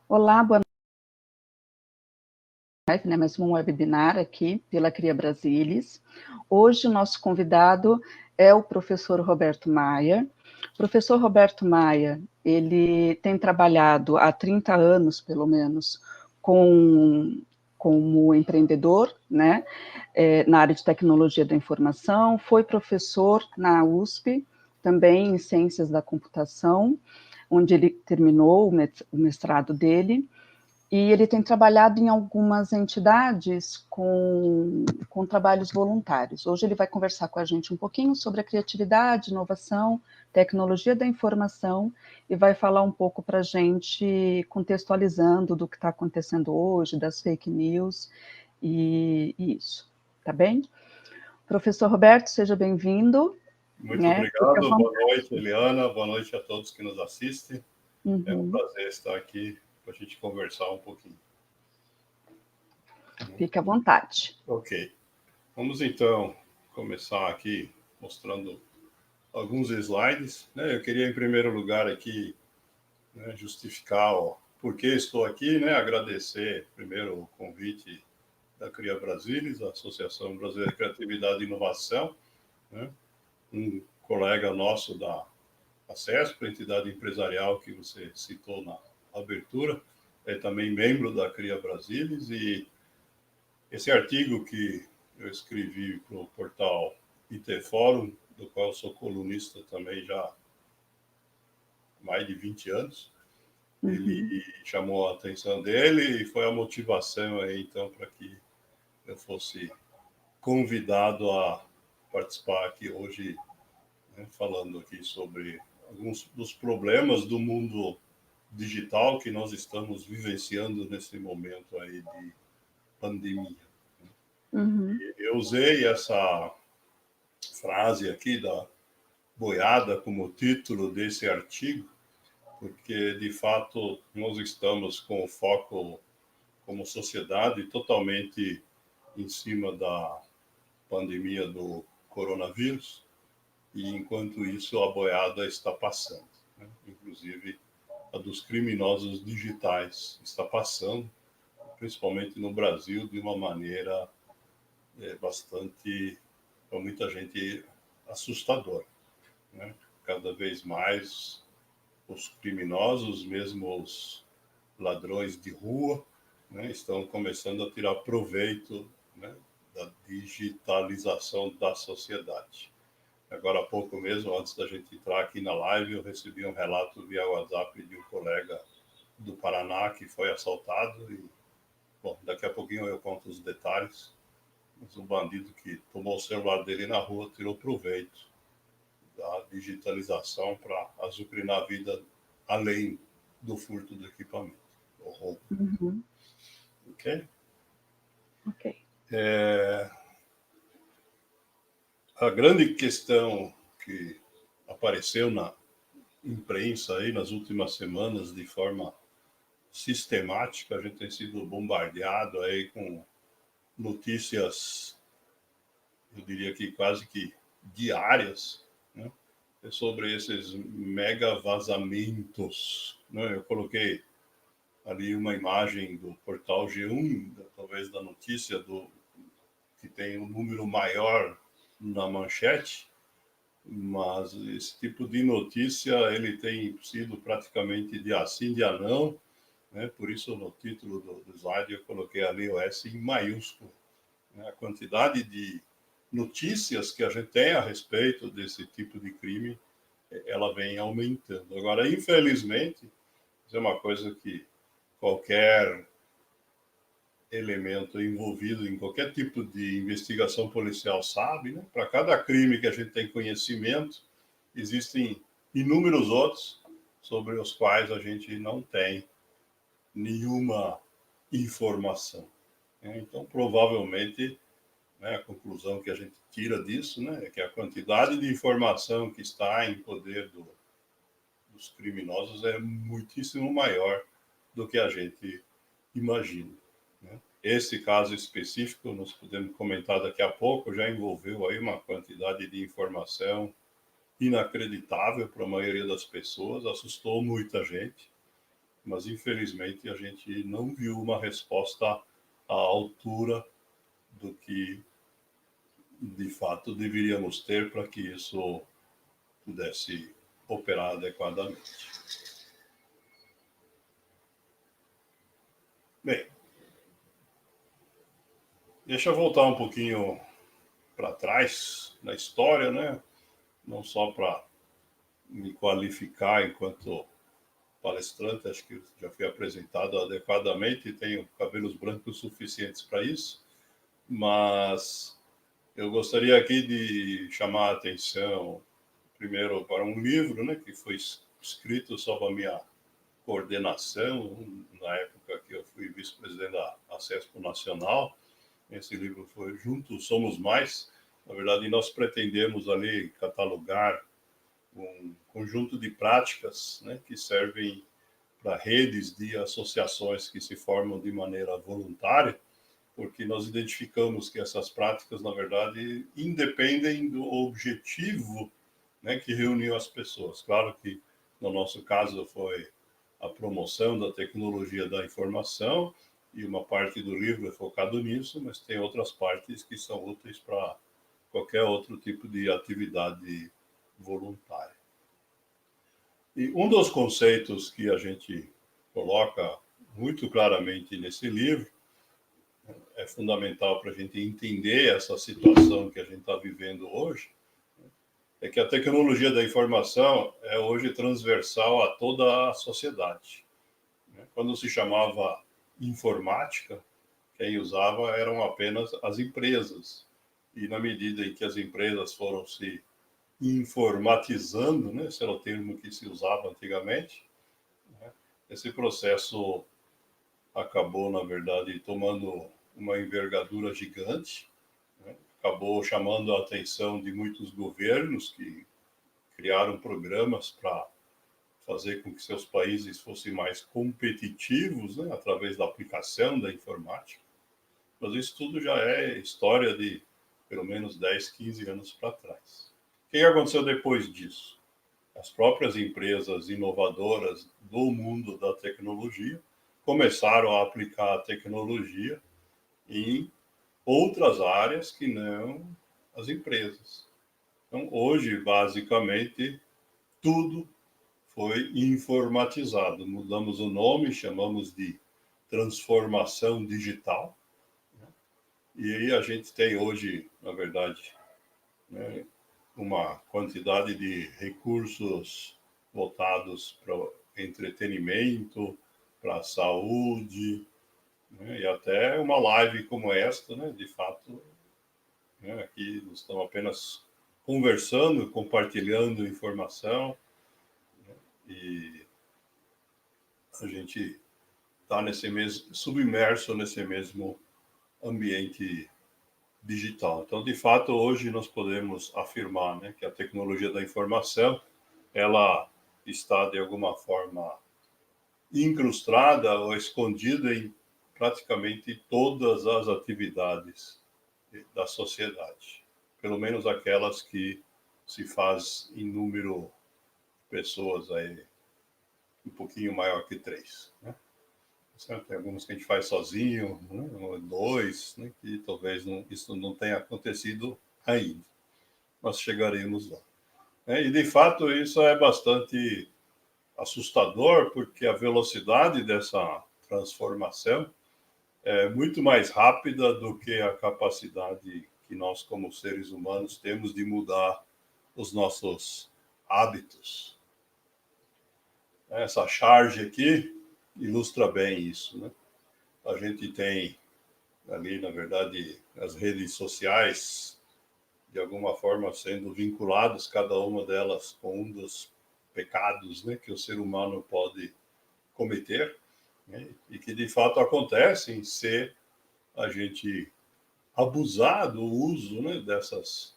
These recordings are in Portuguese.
Olá, boa noite, mais um webinar aqui pela Cria Brasilis. Hoje o nosso convidado é o professor Roberto Maia. O professor Roberto Maia, ele tem trabalhado há 30 anos, pelo menos, como empreendedor, né, na área de tecnologia da informação, foi professor na USP, também em ciências da computação, onde ele terminou o mestrado dele, e ele tem trabalhado em algumas entidades com trabalhos voluntários. Hoje ele vai conversar com a gente um pouquinho sobre a criatividade, inovação, tecnologia da informação, e vai falar um pouco para a gente, contextualizando do que está acontecendo hoje, das fake news, e isso, tá bem? Professor Roberto, seja bem-vindo. Muito obrigado, boa noite, Eliana, boa noite a todos que nos assistem. É um prazer estar aqui para a gente conversar um pouquinho. Fique à vontade. Ok. Vamos então começar aqui mostrando alguns slides. Eu queria, em primeiro lugar, aqui justificar por que estou aqui, agradecer primeiro o convite da Cria Brasilis, a Associação Brasileira de Criatividade e Inovação, um colega nosso da ACESP, a entidade empresarial que você citou na abertura, é também membro da Cria Brasilis, e esse artigo que eu escrevi para o portal IT Fórum, do qual eu sou colunista também já há mais de 20 anos, ele chamou a atenção dele e foi a motivação aí, então, para que eu fosse convidado a participar aqui hoje, falando aqui sobre alguns dos problemas do mundo digital que nós estamos vivenciando nesse momento aí de pandemia. Eu usei essa frase aqui da boiada como título desse artigo, porque, de fato, nós estamos com o foco como sociedade totalmente em cima da pandemia do coronavírus, e, enquanto isso, a boiada está passando. Inclusive, a dos criminosos digitais está passando, principalmente no Brasil, de uma maneira bastante, para muita gente, assustadora. Cada vez mais os criminosos, mesmo os ladrões de rua, estão começando a tirar proveito da digitalização da sociedade. Agora há pouco mesmo, antes da gente entrar aqui na live, eu recebi um relato via WhatsApp de um colega do Paraná que foi assaltado e, bom, daqui a pouquinho eu conto os detalhes, mas um bandido que tomou o celular dele na rua tirou proveito da digitalização para azucrinar a vida além do furto do equipamento, do roubo. Ok? Ok. A grande questão que apareceu na imprensa aí nas últimas semanas de forma sistemática, a gente tem sido bombardeado aí com notícias, eu diria que quase que diárias, sobre esses mega vazamentos. Eu coloquei ali uma imagem do portal G1, talvez da notícia que tem um número maior na manchete, mas esse tipo de notícia ele tem sido praticamente de assim, de não, por isso no título do slide eu coloquei ali o S em maiúsculo. A quantidade de notícias que a gente tem a respeito desse tipo de crime, ela vem aumentando. Agora, infelizmente, isso é uma coisa que qualquer elemento envolvido em qualquer tipo de investigação policial sabe, Para cada crime que a gente tem conhecimento, existem inúmeros outros sobre os quais a gente não tem nenhuma informação. Então, provavelmente, a conclusão que a gente tira disso, é que a quantidade de informação que está em poder dos criminosos é muitíssimo maior do que a gente imagina. Esse caso específico, nós podemos comentar daqui a pouco, já envolveu aí uma quantidade de informação inacreditável para a maioria das pessoas, assustou muita gente. mas infelizmente a gente não viu uma resposta à altura do que de fato deveríamos ter para que isso pudesse operar adequadamente. Bem, deixa eu voltar um pouquinho para trás na história, né? Não só para me qualificar enquanto palestrante, acho que já fui apresentado adequadamente e tenho cabelos brancos suficientes para isso, mas eu gostaria aqui de chamar a atenção primeiro para um livro, né, que foi escrito sob a minha coordenação, na época que eu fui vice-presidente da Acespo Nacional. Esse livro foi Juntos Somos Mais. Na verdade, nós pretendemos ali catalogar um conjunto de práticas, né, que servem para redes de associações que se formam de maneira voluntária, porque nós identificamos que essas práticas, na verdade, independem do objetivo, né, que reuniu as pessoas. Claro que, no nosso caso, foi a promoção da tecnologia da informação, e uma parte do livro é focado nisso, mas tem outras partes que são úteis para qualquer outro tipo de atividade voluntária. E um dos conceitos que a gente coloca muito claramente nesse livro, é fundamental para a gente entender essa situação que a gente está vivendo hoje, é que a tecnologia da informação é hoje transversal a toda a sociedade. Quando se chamava informática, quem usava eram apenas as empresas. E na medida em que as empresas foram se informatizando, né, esse era o termo que se usava antigamente, né, esse processo acabou, na verdade, tomando uma envergadura gigante, né, acabou chamando a atenção de muitos governos que criaram programas para fazer com que seus países fossem mais competitivos, né, através da aplicação da informática. Mas isso tudo já é história de pelo menos 10, 15 anos para trás. O que aconteceu depois disso? As próprias empresas inovadoras do mundo da tecnologia começaram a aplicar a tecnologia em outras áreas que não as empresas. Então, hoje, basicamente, tudo foi informatizado. Mudamos o nome, chamamos de transformação digital. E aí a gente tem hoje, na verdade, né, uma quantidade de recursos voltados para o entretenimento, para a saúde, né, e até uma live como esta, né, de fato, né, aqui nós estamos apenas conversando, compartilhando informação, né, e a gente está nesse mesmo, submerso nesse mesmo ambiente digital. Então, de fato, hoje nós podemos afirmar, né, que a tecnologia da informação, ela está de alguma forma incrustada ou escondida em praticamente todas as atividades da sociedade, pelo menos aquelas que se faz em número de pessoas aí um pouquinho maior que 3, né? Certo? Tem algumas que a gente faz sozinho, né? 2, né? Que talvez isso não tenha acontecido ainda, mas chegaremos lá. E, de fato, isso é bastante assustador, porque a velocidade dessa transformação é muito mais rápida do que a capacidade que nós, como seres humanos, temos de mudar os nossos hábitos. Essa charge aqui ilustra bem isso, né? A gente tem ali, na verdade, as redes sociais, de alguma forma, sendo vinculadas, cada uma delas com um dos pecados, né, que o ser humano pode cometer, né, e que, de fato, acontecem se a gente abusar do uso, né, dessas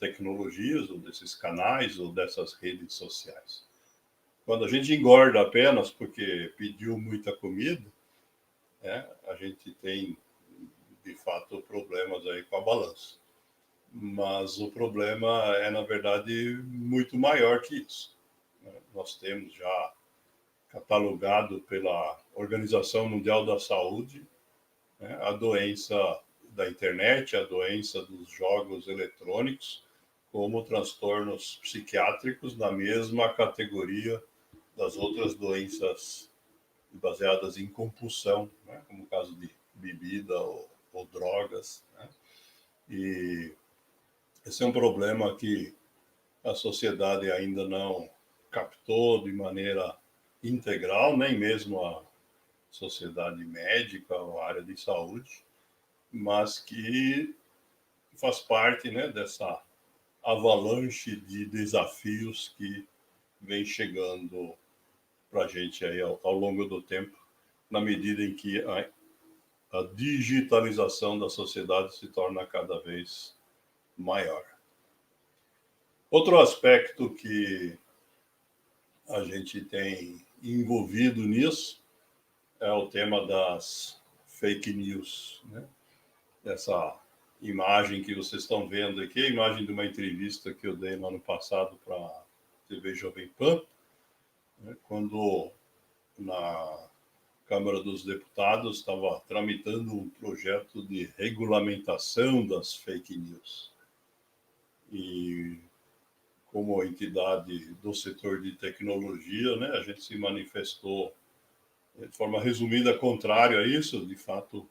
tecnologias, ou desses canais, ou dessas redes sociais. Quando a gente engorda apenas porque pediu muita comida, né, a gente tem, de fato, problemas aí com a balança. Mas o problema é, na verdade, muito maior que isso. Nós temos já catalogado pela Organização Mundial da Saúde, né, a doença da internet, a doença dos jogos eletrônicos, como transtornos psiquiátricos na mesma categoria das outras doenças baseadas em compulsão, né, como o caso de bebida ou drogas, né? E esse é um problema que a sociedade ainda não captou de maneira integral, nem mesmo a sociedade médica ou a área de saúde, mas que faz parte, né, dessa avalanche de desafios que vem chegando para a gente aí ao longo do tempo, na medida em que a digitalização da sociedade se torna cada vez maior. Outro aspecto que a gente tem envolvido nisso é o tema das fake news, né? Essa imagem que vocês estão vendo aqui, a imagem de uma entrevista que eu dei no ano passado para a TV Jovem Pan, né, quando na Câmara dos Deputados estava tramitando um projeto de regulamentação das fake news. E como entidade do setor de tecnologia, né, a gente se manifestou de forma resumida contrário a isso. De fato,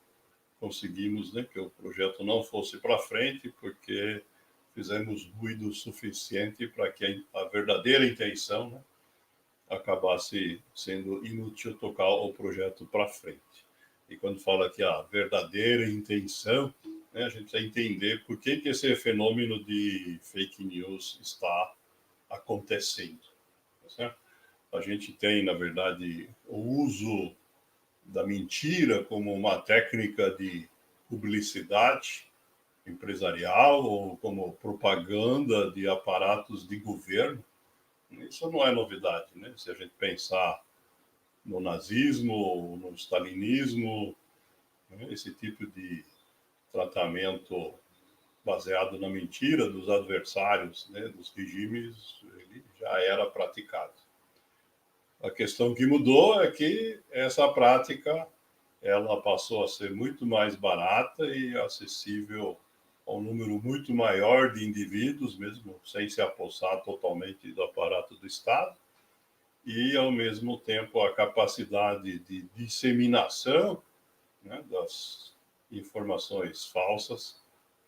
conseguimos, né, que o projeto não fosse para frente, porque fizemos ruído suficiente para que a verdadeira intenção, né, acabasse sendo inútil tocar o projeto para frente. E quando fala que a verdadeira intenção, né, a gente precisa entender por que esse fenômeno de fake news está acontecendo. Tá certo? A gente tem, na verdade, o uso da mentira como uma técnica de publicidade empresarial ou como propaganda de aparatos de governo. Isso não é novidade, né? Se a gente pensar no nazismo, no stalinismo, né? Esse tipo de tratamento baseado na mentira dos adversários, né, dos regimes, ele já era praticado. A questão que mudou é que essa prática ela passou a ser muito mais barata e acessível a um número muito maior de indivíduos, mesmo sem se apossar totalmente do aparato do Estado, e, ao mesmo tempo, a capacidade de disseminação, né, das informações falsas,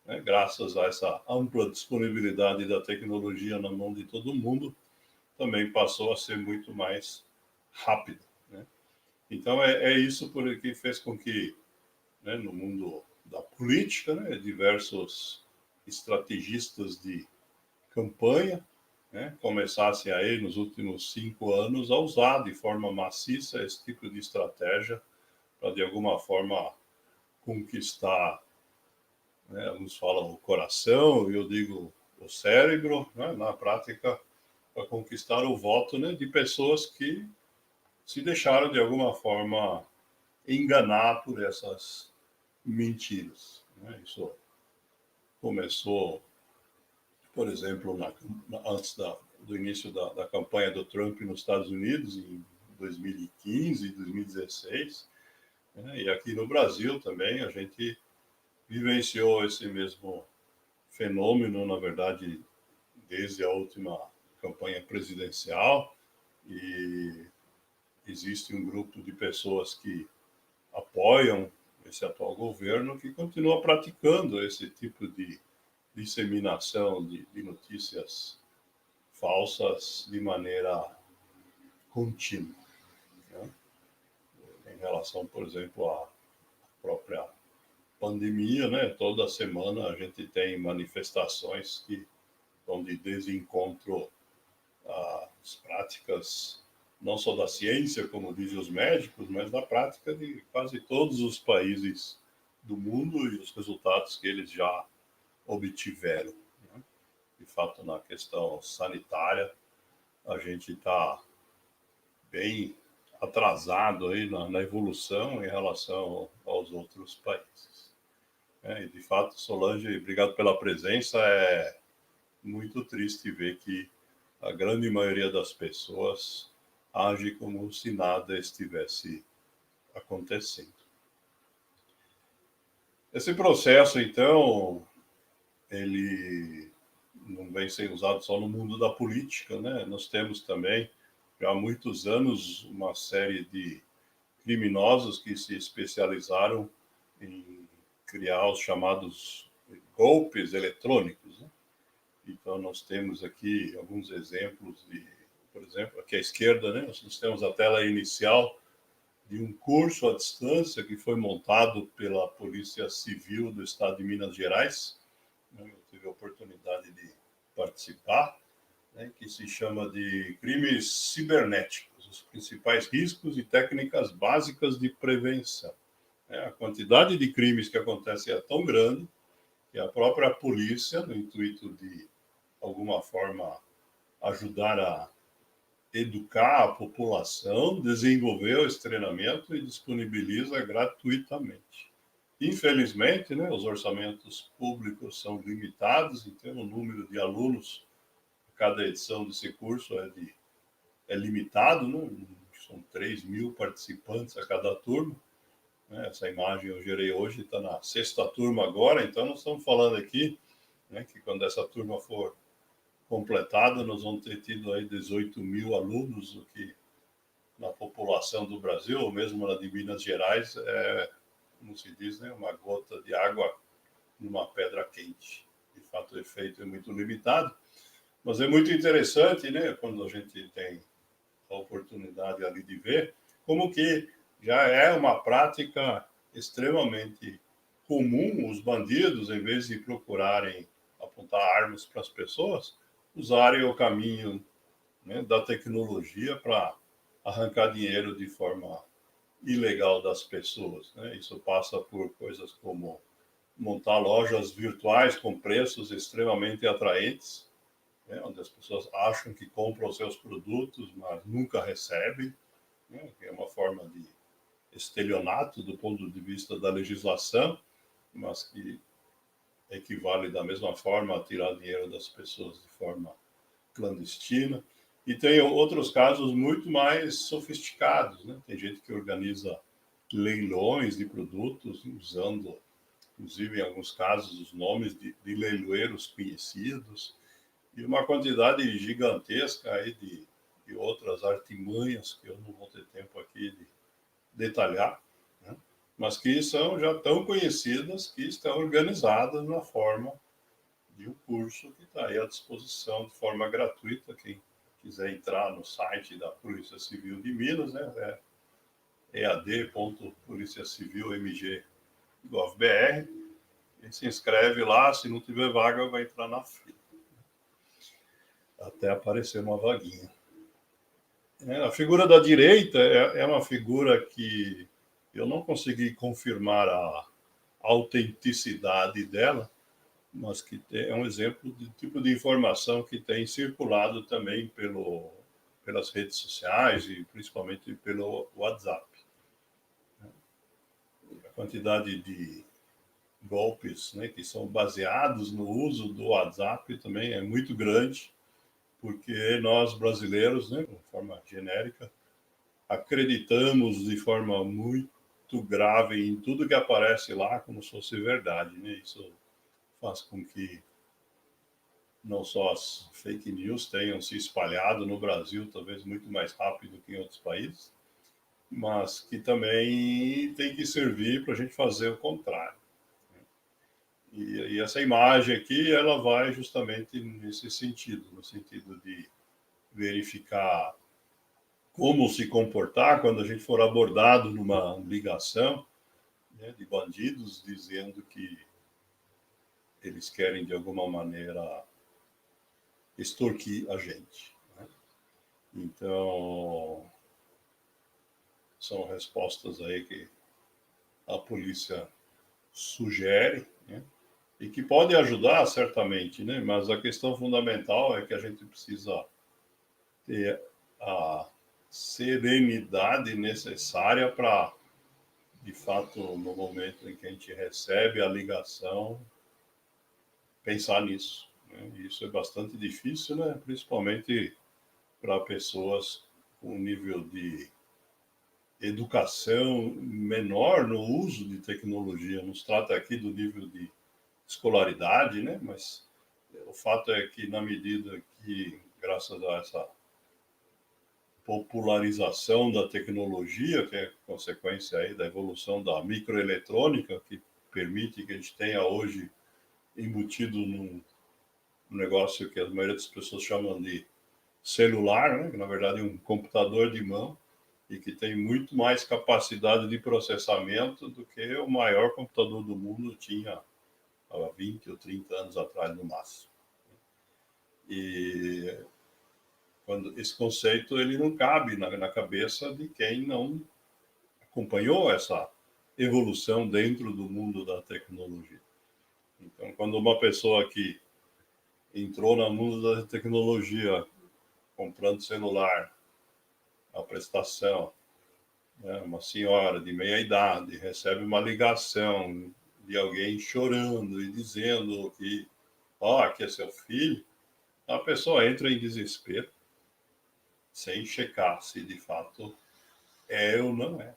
né, graças a essa ampla disponibilidade da tecnologia na mão de todo mundo, também passou a ser muito mais rápida, né? Então, é isso que fez com que, né, no mundo da política, né, diversos estrategistas de campanha, né, começassem aí nos últimos 5 anos a usar de forma maciça esse tipo de estratégia para, de alguma forma, conquistar, né, uns falam o coração, eu digo o cérebro, né, na prática, para conquistar o voto, né, de pessoas que se deixaram, de alguma forma, enganar por essas mentiras, né? Isso começou, por exemplo, antes do início da campanha do Trump nos Estados Unidos, em 2015, 2016, né? E aqui no Brasil também a gente vivenciou esse mesmo fenômeno, na verdade, desde a última campanha presidencial, e existe um grupo de pessoas que apoiam esse atual governo que continua praticando esse tipo de disseminação de notícias falsas de maneira contínua, né? Em relação, por exemplo, à própria pandemia, né? Toda semana a gente tem manifestações que vão de desencontro às práticas não só da ciência, como dizem os médicos, mas da prática de quase todos os países do mundo e os resultados que eles já obtiveram, né? De fato, na questão sanitária, a gente está bem atrasado aí na evolução em relação aos outros países. E, de fato, Solange, obrigado pela presença. É muito triste ver que a grande maioria das pessoas age como se nada estivesse acontecendo. Esse processo, então, ele não vem sendo usado só no mundo da política, né? Nós temos também, já há muitos anos, uma série de criminosos que se especializaram em criar os chamados golpes eletrônicos, né? Então, nós temos aqui alguns exemplos de, por exemplo, aqui à esquerda, né? Nós temos a tela inicial de um curso à distância que foi montado pela Polícia Civil do Estado de Minas Gerais. Eu tive a oportunidade de participar, né, que se chama de crimes cibernéticos, os principais riscos e técnicas básicas de prevenção. A quantidade de crimes que acontecem é tão grande que a própria polícia, no intuito de alguma forma ajudar a educar a população, desenvolveu esse treinamento e disponibiliza gratuitamente. Infelizmente, né, os orçamentos públicos são limitados, então o número de alunos a cada edição desse curso é limitado, né? São 3.000 participantes a cada turma. Né? Essa imagem eu gerei hoje, está na 6ª turma agora, então nós estamos falando aqui, né, que quando essa turma for completada, nós vamos ter tido aí 18.000 alunos, o que na população do Brasil, ou mesmo na de Minas Gerais, é, como se diz, né, uma gota de água numa pedra quente. De fato, o efeito é muito limitado, mas é muito interessante, né, quando a gente tem a oportunidade ali de ver, como que já é uma prática extremamente comum os bandidos, em vez de procurarem apontar armas para as pessoas, usarem o caminho, né, da tecnologia para arrancar dinheiro de forma ilegal das pessoas. Né? Isso passa por coisas como montar lojas virtuais com preços extremamente atraentes, né, onde as pessoas acham que compram os seus produtos, mas nunca recebem, né, que é uma forma de estelionato do ponto de vista da legislação, mas que equivale da mesma forma a tirar dinheiro das pessoas de forma clandestina. E tem outros casos muito mais sofisticados, né? Tem gente que organiza leilões de produtos, usando, inclusive em alguns casos, os nomes de leiloeiros conhecidos, e uma quantidade gigantesca aí de outras artimanhas que eu não vou ter tempo aqui de detalhar, né? Mas que são já tão conhecidas que estão organizadas na forma de um curso que está aí à disposição de forma gratuita. Quem quiser entrar no site da Polícia Civil de Minas, né, é ead.policiacivilmg.gov.br, e se inscreve lá, se não tiver vaga, vai entrar na fila, até aparecer uma vaguinha. A figura da direita é uma figura que eu não consegui confirmar a autenticidade dela, mas que é um exemplo de tipo de informação que tem circulado também pelas redes sociais e principalmente pelo WhatsApp. A quantidade de golpes, né, que são baseados no uso do WhatsApp também é muito grande, porque nós brasileiros, né, de forma genérica, acreditamos de forma muito grave em tudo que aparece lá como se fosse verdade, né? Isso faz com que não só as fake news tenham se espalhado no Brasil, talvez muito mais rápido que em outros países, mas que também tem que servir para a gente fazer o contrário. E essa imagem aqui, ela vai justamente nesse sentido, no sentido de verificar como se comportar quando a gente for abordado numa ligação, né, de bandidos dizendo que eles querem de alguma maneira extorquir a gente, né? Então, são respostas aí que a polícia sugere, né? E que pode ajudar certamente, né? Mas a questão fundamental é que a gente precisa ter a serenidade necessária para, de fato, no momento em que a gente recebe a ligação, pensar nisso, né? Isso é bastante difícil, né? Principalmente para pessoas um nível de educação menor no uso de tecnologia. Não se trata aqui do nível de escolaridade, né? Mas o fato é que, na medida que, graças a essa popularização da tecnologia, que é consequência aí da evolução da microeletrônica, que permite que a gente tenha hoje embutido num negócio que a maioria das pessoas chamam de celular, né? Que na verdade é um computador de mão e que tem muito mais capacidade de processamento do que o maior computador do mundo tinha há 20 ou 30 anos atrás, no máximo. E quando esse conceito ele não cabe na cabeça de quem não acompanhou essa evolução dentro do mundo da tecnologia. Então, quando uma pessoa que entrou no mundo da tecnologia comprando celular, a prestação, né, uma senhora de meia idade recebe uma ligação de alguém chorando e dizendo que, ó, aqui é seu filho, a pessoa entra em desespero, sem checar se de fato é ou não é.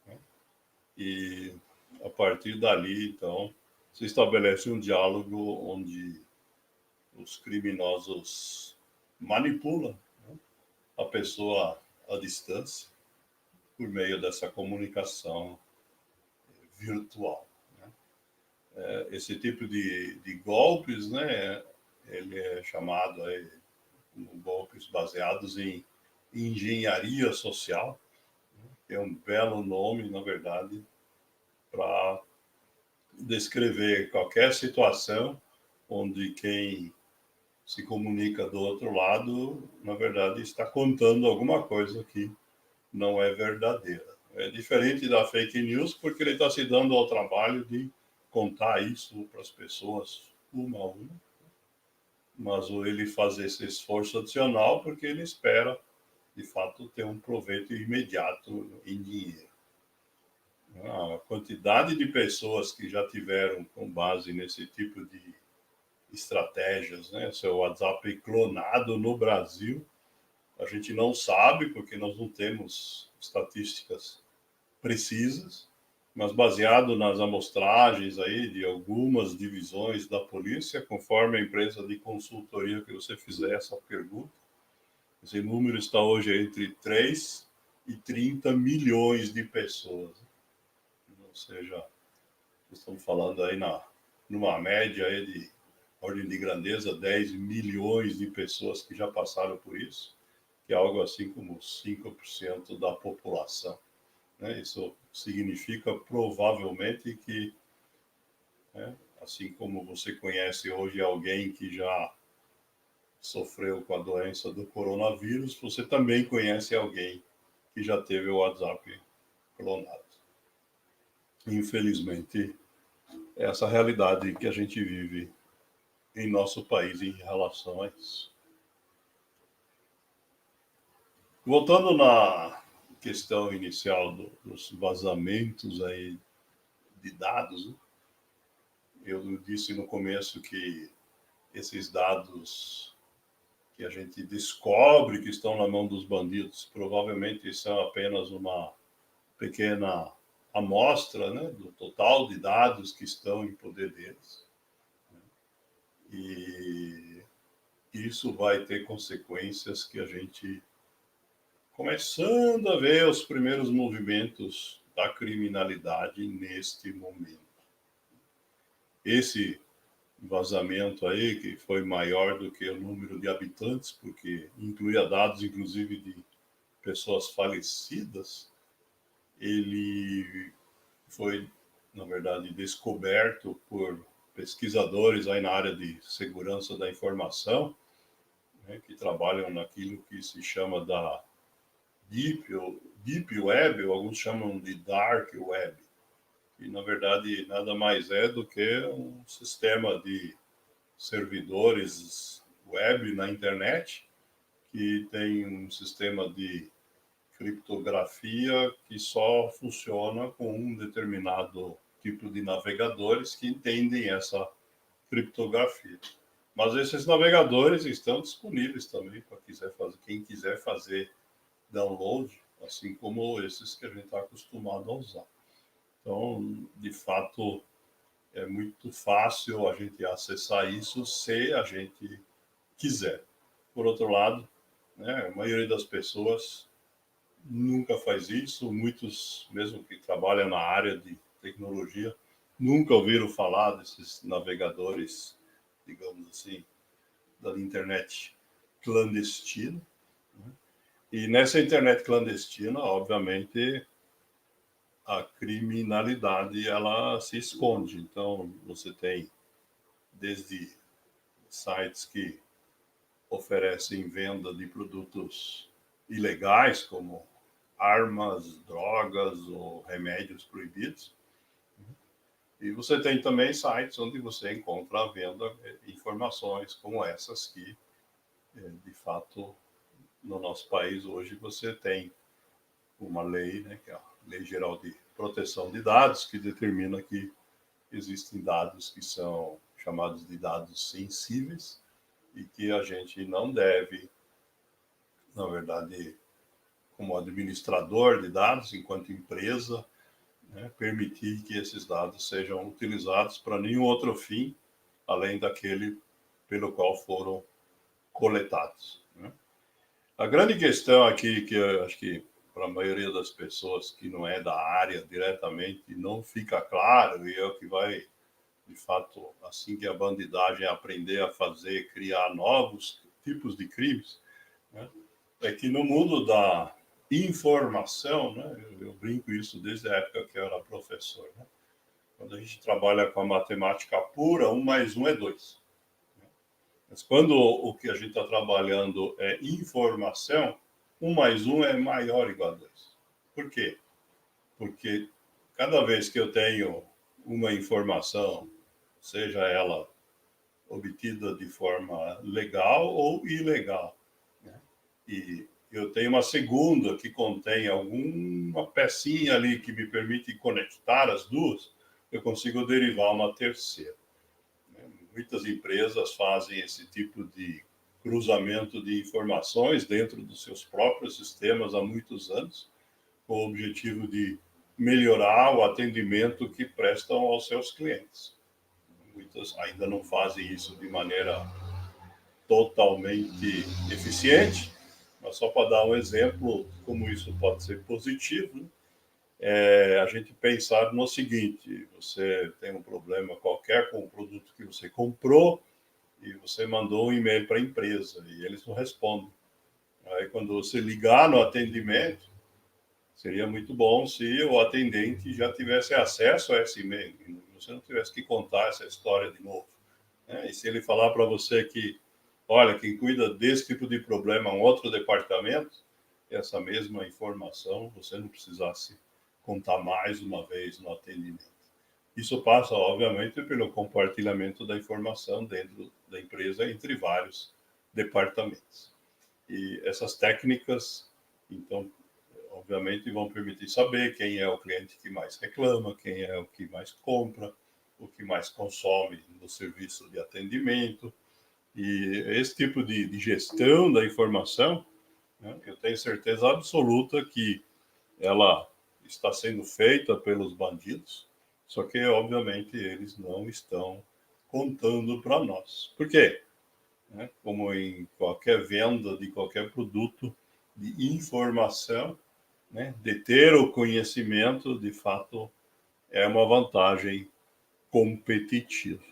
Né? E a partir dali, então, se estabelece um diálogo onde os criminosos manipulam, né, a pessoa à distância por meio dessa comunicação virtual. Né? Esse tipo de golpes, né, ele é chamado aí, como golpes baseados em engenharia social, que é um belo nome, na verdade, para descrever qualquer situação onde quem se comunica do outro lado, na verdade, está contando alguma coisa que não é verdadeira. É diferente da fake news, porque ele está se dando ao trabalho de contar isso para as pessoas uma a uma, mas ele faz esse esforço adicional porque ele espera, de fato, ter um proveito imediato em dinheiro. A quantidade de pessoas que já tiveram, com base nesse tipo de estratégias, né, seu WhatsApp clonado no Brasil, a gente não sabe, porque nós não temos estatísticas precisas, mas baseado nas amostragens aí de algumas divisões da polícia, conforme a empresa de consultoria que você fizer essa pergunta, esse número está hoje entre 3 e 30 milhões de pessoas. Ou seja, estamos falando aí numa média aí de ordem de grandeza, 10 milhões de pessoas que já passaram por isso, que é algo assim como 5% da população. Né? Isso significa provavelmente que, né, assim como você conhece hoje alguém que já sofreu com a doença do coronavírus, você também conhece alguém que já teve o WhatsApp clonado. Infelizmente, é essa realidade que a gente vive em nosso país em relação a isso. Voltando na questão inicial dos vazamentos aí de dados, né? Eu disse no começo que esses dados que a gente descobre que estão na mão dos bandidos provavelmente são apenas uma pequena amostra, né, do total de dados que estão em poder deles. E isso vai ter consequências que a gente começando a ver os primeiros movimentos da criminalidade neste momento. Esse vazamento aí, que foi maior do que o número de habitantes, porque incluía dados, inclusive, de pessoas falecidas, ele foi, na verdade, descoberto por pesquisadores aí na área de segurança da informação, né, que trabalham naquilo que se chama da Deep Web, ou alguns chamam de Dark Web, que na verdade nada mais é do que um sistema de servidores web na internet que tem um sistema de criptografia que só funciona com um determinado tipo de navegadores que entendem essa criptografia. Mas esses navegadores estão disponíveis também para quem quiser fazer download, assim como esses que a gente está acostumado a usar. Então, de fato, é muito fácil a gente acessar isso se a gente quiser. Por outro lado, né, a maioria das pessoas nunca faz isso, muitos, mesmo que trabalham na área de tecnologia, nunca ouviram falar desses navegadores, digamos assim, da internet clandestina. E nessa internet clandestina, obviamente, a criminalidade ela se esconde. Então, você tem desde sites que oferecem venda de produtos ilegais, como armas, drogas ou remédios proibidos. E você tem também sites onde você encontra à venda informações como essas que, de fato, no nosso país hoje você tem uma lei, né, que é a Lei Geral de Proteção de Dados, que determina que existem dados que são chamados de dados sensíveis e que a gente não deve, na verdade, como administrador de dados, enquanto empresa, né, permitir que esses dados sejam utilizados para nenhum outro fim, além daquele pelo qual foram coletados. Né? A grande questão aqui, que eu acho que para a maioria das pessoas que não é da área diretamente, não fica claro, e é o que vai, de fato, assim que a bandidagem aprender a fazer, criar novos tipos de crimes, né? É que no mundo da informação, né, eu brinco isso desde a época que eu era professor, né? Quando a gente trabalha com a matemática pura, 1 mais 1 é 2. Mas quando o que a gente está trabalhando é informação, 1 mais 1 é maior ou igual a 2. Por quê? Porque cada vez que eu tenho uma informação, seja ela obtida de forma legal ou ilegal, né? E eu tenho uma segunda que contém alguma pecinha ali que me permite conectar as duas, eu consigo derivar uma terceira. Muitas empresas fazem esse tipo de cruzamento de informações dentro dos seus próprios sistemas há muitos anos, com o objetivo de melhorar o atendimento que prestam aos seus clientes. Muitas ainda não fazem isso de maneira totalmente eficiente, mas só para dar um exemplo como isso pode ser positivo, né? A gente pensar no seguinte: você tem um problema qualquer com o produto que você comprou e você mandou um e-mail para a empresa e eles não respondem. Aí, quando você ligar no atendimento, seria muito bom se o atendente já tivesse acesso a esse e-mail, e você não tivesse que contar essa história de novo, né? E se ele falar para você que, olha, quem cuida desse tipo de problema é um outro departamento, essa mesma informação você não precisasse contar mais uma vez no atendimento. Isso passa, obviamente, pelo compartilhamento da informação dentro da empresa entre vários departamentos. E essas técnicas, então, obviamente, vão permitir saber quem é o cliente que mais reclama, quem é o que mais compra, o que mais consome no serviço de atendimento. E esse tipo de gestão da informação, né, eu tenho certeza absoluta que ela está sendo feita pelos bandidos, só que, obviamente, eles não estão contando para nós. Por quê? Né? Como em qualquer venda de qualquer produto de informação, né? Deter o conhecimento, de fato, é uma vantagem competitiva.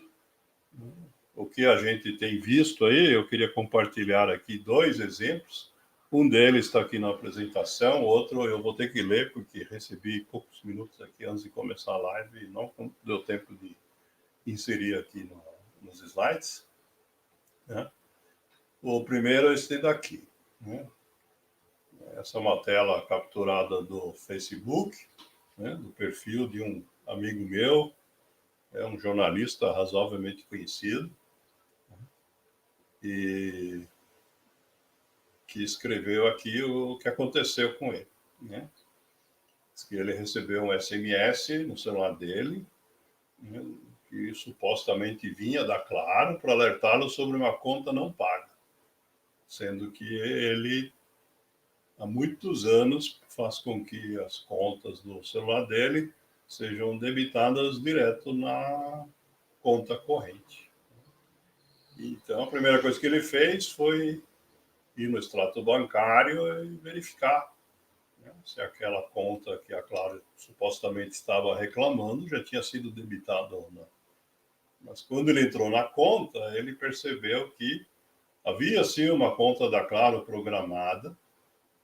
O que a gente tem visto aí, eu queria compartilhar aqui 2 exemplos. Um deles está aqui na apresentação, outro eu vou ter que ler, porque recebi poucos minutos aqui antes de começar a live e não deu tempo de inserir aqui nos slides, né? O primeiro é esse daqui, né? Essa é uma tela capturada do Facebook, né? Do perfil de um amigo meu, é um jornalista razoavelmente conhecido, e que escreveu aqui o que aconteceu com ele, né? Diz que ele recebeu um SMS no celular dele, né, que supostamente vinha da Claro para alertá-lo sobre uma conta não paga, sendo que ele há muitos anos faz com que as contas do celular dele sejam debitadas direto na conta corrente. Então, a primeira coisa que ele fez foi ir no extrato bancário e verificar, né, se aquela conta que a Claro supostamente estava reclamando já tinha sido debitada ou não. Mas quando ele entrou na conta, ele percebeu que havia sim uma conta da Claro programada,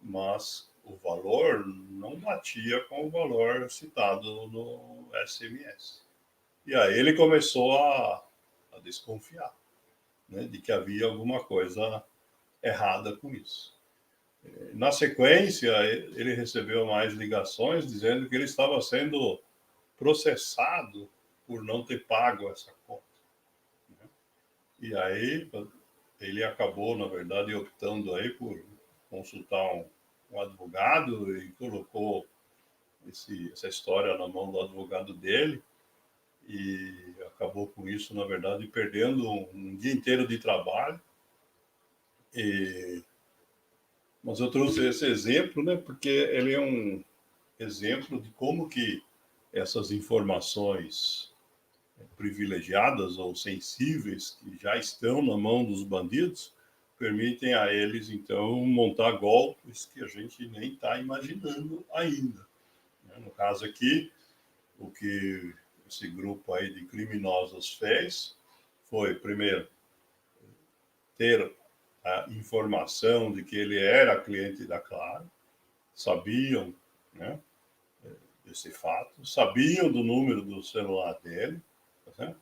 mas o valor não batia com o valor citado no SMS. E aí ele começou a desconfiar, né, de que havia alguma coisa errada com isso. Na sequência, ele recebeu mais ligações dizendo que ele estava sendo processado por não ter pago essa conta, né? E aí ele acabou, na verdade, optando aí por consultar um advogado e colocou essa história na mão do advogado dele e acabou com isso, na verdade, perdendo um dia inteiro de trabalho. Mas eu trouxe esse exemplo, né, porque ele é um exemplo de como que essas informações privilegiadas ou sensíveis que já estão na mão dos bandidos permitem a eles, então, montar golpes que a gente nem está imaginando ainda. No caso aqui, o que esse grupo aí de criminosos fez foi, primeiro, ter a informação de que ele era cliente da Claro, sabiam, né, desse fato, sabiam do número do celular dele, né,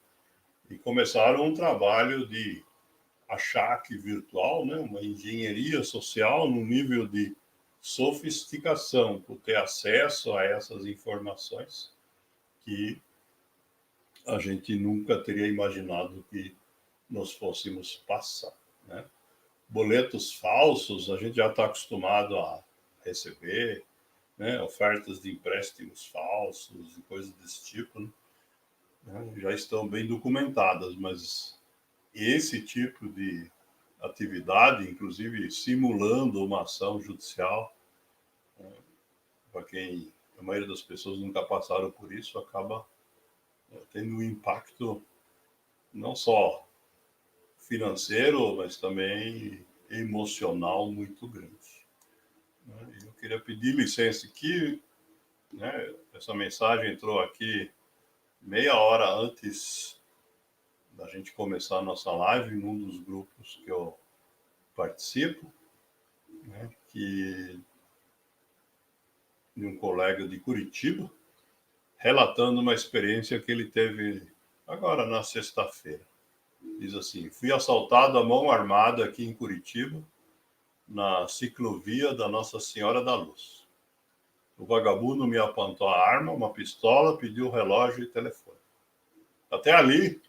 e começaram um trabalho de achaque virtual, né, uma engenharia social no nível de sofisticação, por ter acesso a essas informações que a gente nunca teria imaginado que nós fôssemos passar, né? Boletos falsos, a gente já está acostumado a receber, né? Ofertas de empréstimos falsos e coisas desse tipo, né? Já estão bem documentadas, mas esse tipo de atividade, inclusive simulando uma ação judicial, né, para quem a maioria das pessoas nunca passaram por isso, acaba tendo um impacto não só financeiro, mas também emocional muito grande. Eu queria pedir licença aqui, né? Essa mensagem entrou aqui meia hora antes da gente começar a nossa live, num dos grupos que eu participo, né? De um colega de Curitiba, relatando uma experiência que ele teve agora na sexta-feira. Diz assim: fui assaltado à mão armada aqui em Curitiba, na ciclovia da Nossa Senhora da Luz. O vagabundo me apontou a arma, uma pistola, pediu relógio e telefone. Até ali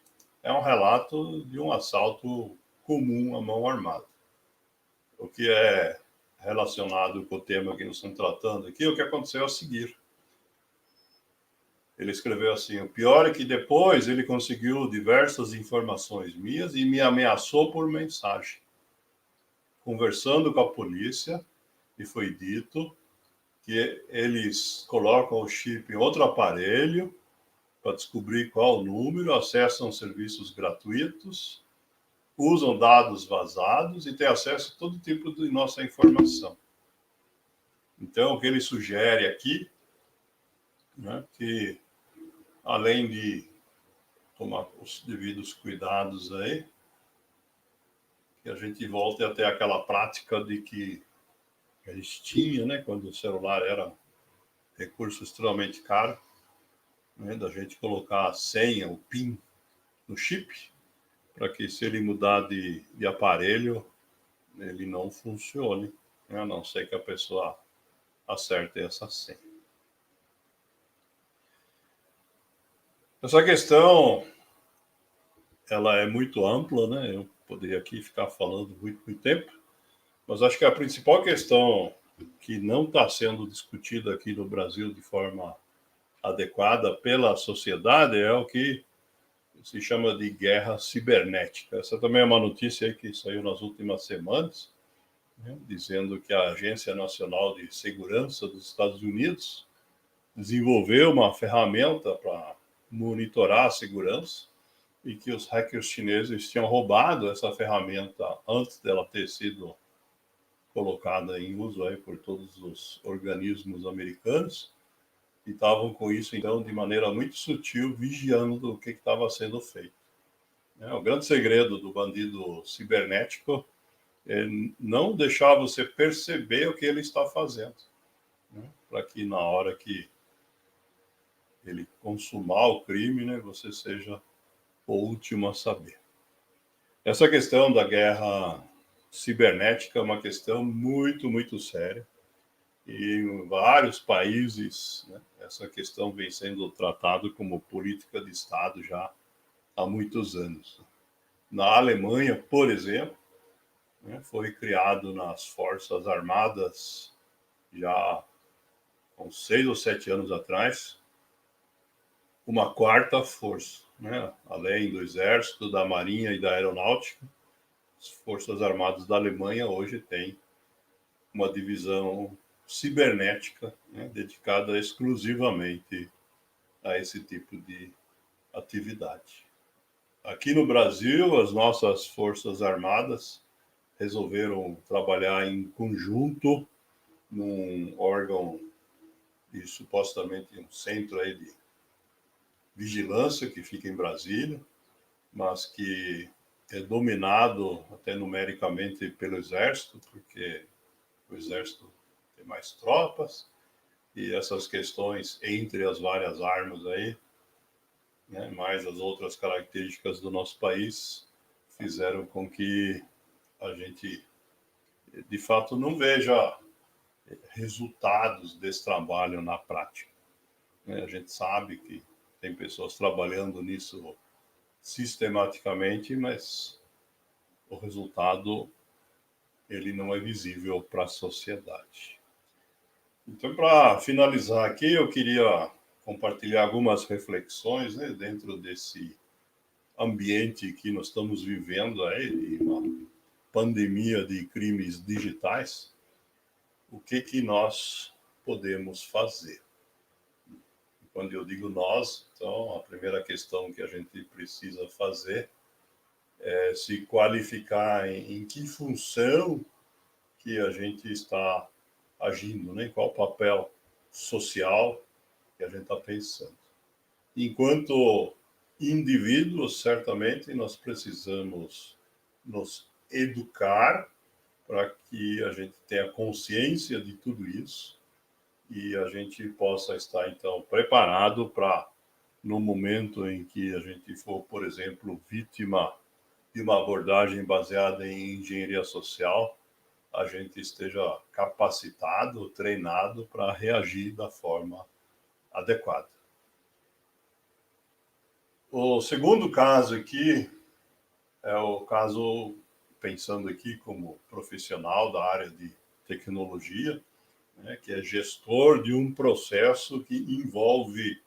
é um relato de um assalto comum à mão armada. O que é relacionado com o tema que nós estamos tratando aqui, o que aconteceu a seguir. Ele escreveu assim: o pior é que depois ele conseguiu diversas informações minhas e me ameaçou por mensagem. Conversando com a polícia, e foi dito que eles colocam o chip em outro aparelho para descobrir qual o número, acessam serviços gratuitos, usam dados vazados e têm acesso a todo tipo de nossa informação. Então, o que ele sugere aqui, né, que além de tomar os devidos cuidados aí, que a gente volte até aquela prática de que a gente tinha, né, quando o celular era recurso extremamente caro, né, da gente colocar a senha, o PIN, no chip, para que se ele mudar de aparelho, ele não funcione, né, a não ser que a pessoa acerte essa senha. Essa questão, ela é muito ampla, né? Eu poderia aqui ficar falando muito tempo, mas acho que a principal questão que não está sendo discutida aqui no Brasil de forma adequada pela sociedade é o que se chama de guerra cibernética. Essa também é uma notícia aí que saiu nas últimas semanas, né, dizendo que a Agência Nacional de Segurança dos Estados Unidos desenvolveu uma ferramenta para monitorar a segurança e que os hackers chineses tinham roubado essa ferramenta antes dela ter sido colocada em uso aí por todos os organismos americanos e estavam com isso, então, de maneira muito sutil, vigiando o que estava sendo feito. O grande segredo do bandido cibernético é não deixar você perceber o que ele está fazendo, né? Para que na hora que ele consumar o crime, né, você seja o último a saber. Essa questão da guerra cibernética é uma questão muito, muito séria. E em vários países, né, essa questão vem sendo tratada como política de Estado já há muitos anos. Na Alemanha, por exemplo, né, foi criado nas Forças Armadas já há uns 6 ou 7 anos atrás uma quarta força, né, além do Exército, da Marinha e da Aeronáutica. As Forças Armadas da Alemanha hoje têm uma divisão cibernética, né, dedicada exclusivamente a esse tipo de atividade. Aqui no Brasil, as nossas Forças Armadas resolveram trabalhar em conjunto num órgão e supostamente um centro aí de vigilância que fica em Brasília, mas que é dominado até numericamente pelo Exército, porque o Exército tem mais tropas e essas questões entre as várias armas aí, né, mais as outras características do nosso país, fizeram com que a gente, de fato, não veja resultados desse trabalho na prática, né? A gente sabe que tem pessoas trabalhando nisso sistematicamente, mas o resultado ele não é visível para a sociedade. Então, para finalizar aqui, eu queria compartilhar algumas reflexões, né, dentro desse ambiente que nós estamos vivendo aí, de uma pandemia de crimes digitais. O que nós podemos fazer? Quando eu digo nós, então, a primeira questão que a gente precisa fazer é se qualificar em que função que a gente está agindo, né? Qual o papel social que a gente está pensando. Enquanto indivíduos, certamente, nós precisamos nos educar para que a gente tenha consciência de tudo isso e a gente possa estar, então, preparado para, no momento em que a gente for, por exemplo, vítima de uma abordagem baseada em engenharia social, a gente esteja capacitado, treinado para reagir da forma adequada. O segundo caso aqui é o caso, pensando aqui como profissional da área de tecnologia, né, que é gestor de um processo que envolve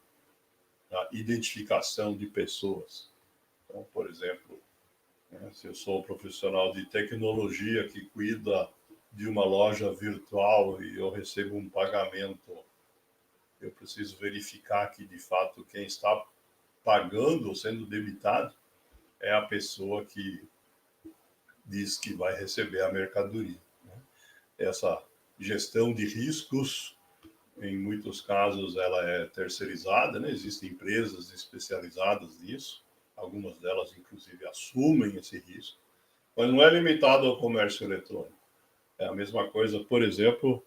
a identificação de pessoas. Então, por exemplo, né, se eu sou um profissional de tecnologia que cuida de uma loja virtual e eu recebo um pagamento, eu preciso verificar que, de fato, quem está pagando ou sendo debitado é a pessoa que diz que vai receber a mercadoria, né? Essa gestão de riscos, em muitos casos, ela é terceirizada, né? Existem empresas especializadas nisso, algumas delas, inclusive, assumem esse risco, mas não é limitado ao comércio eletrônico. É a mesma coisa, por exemplo,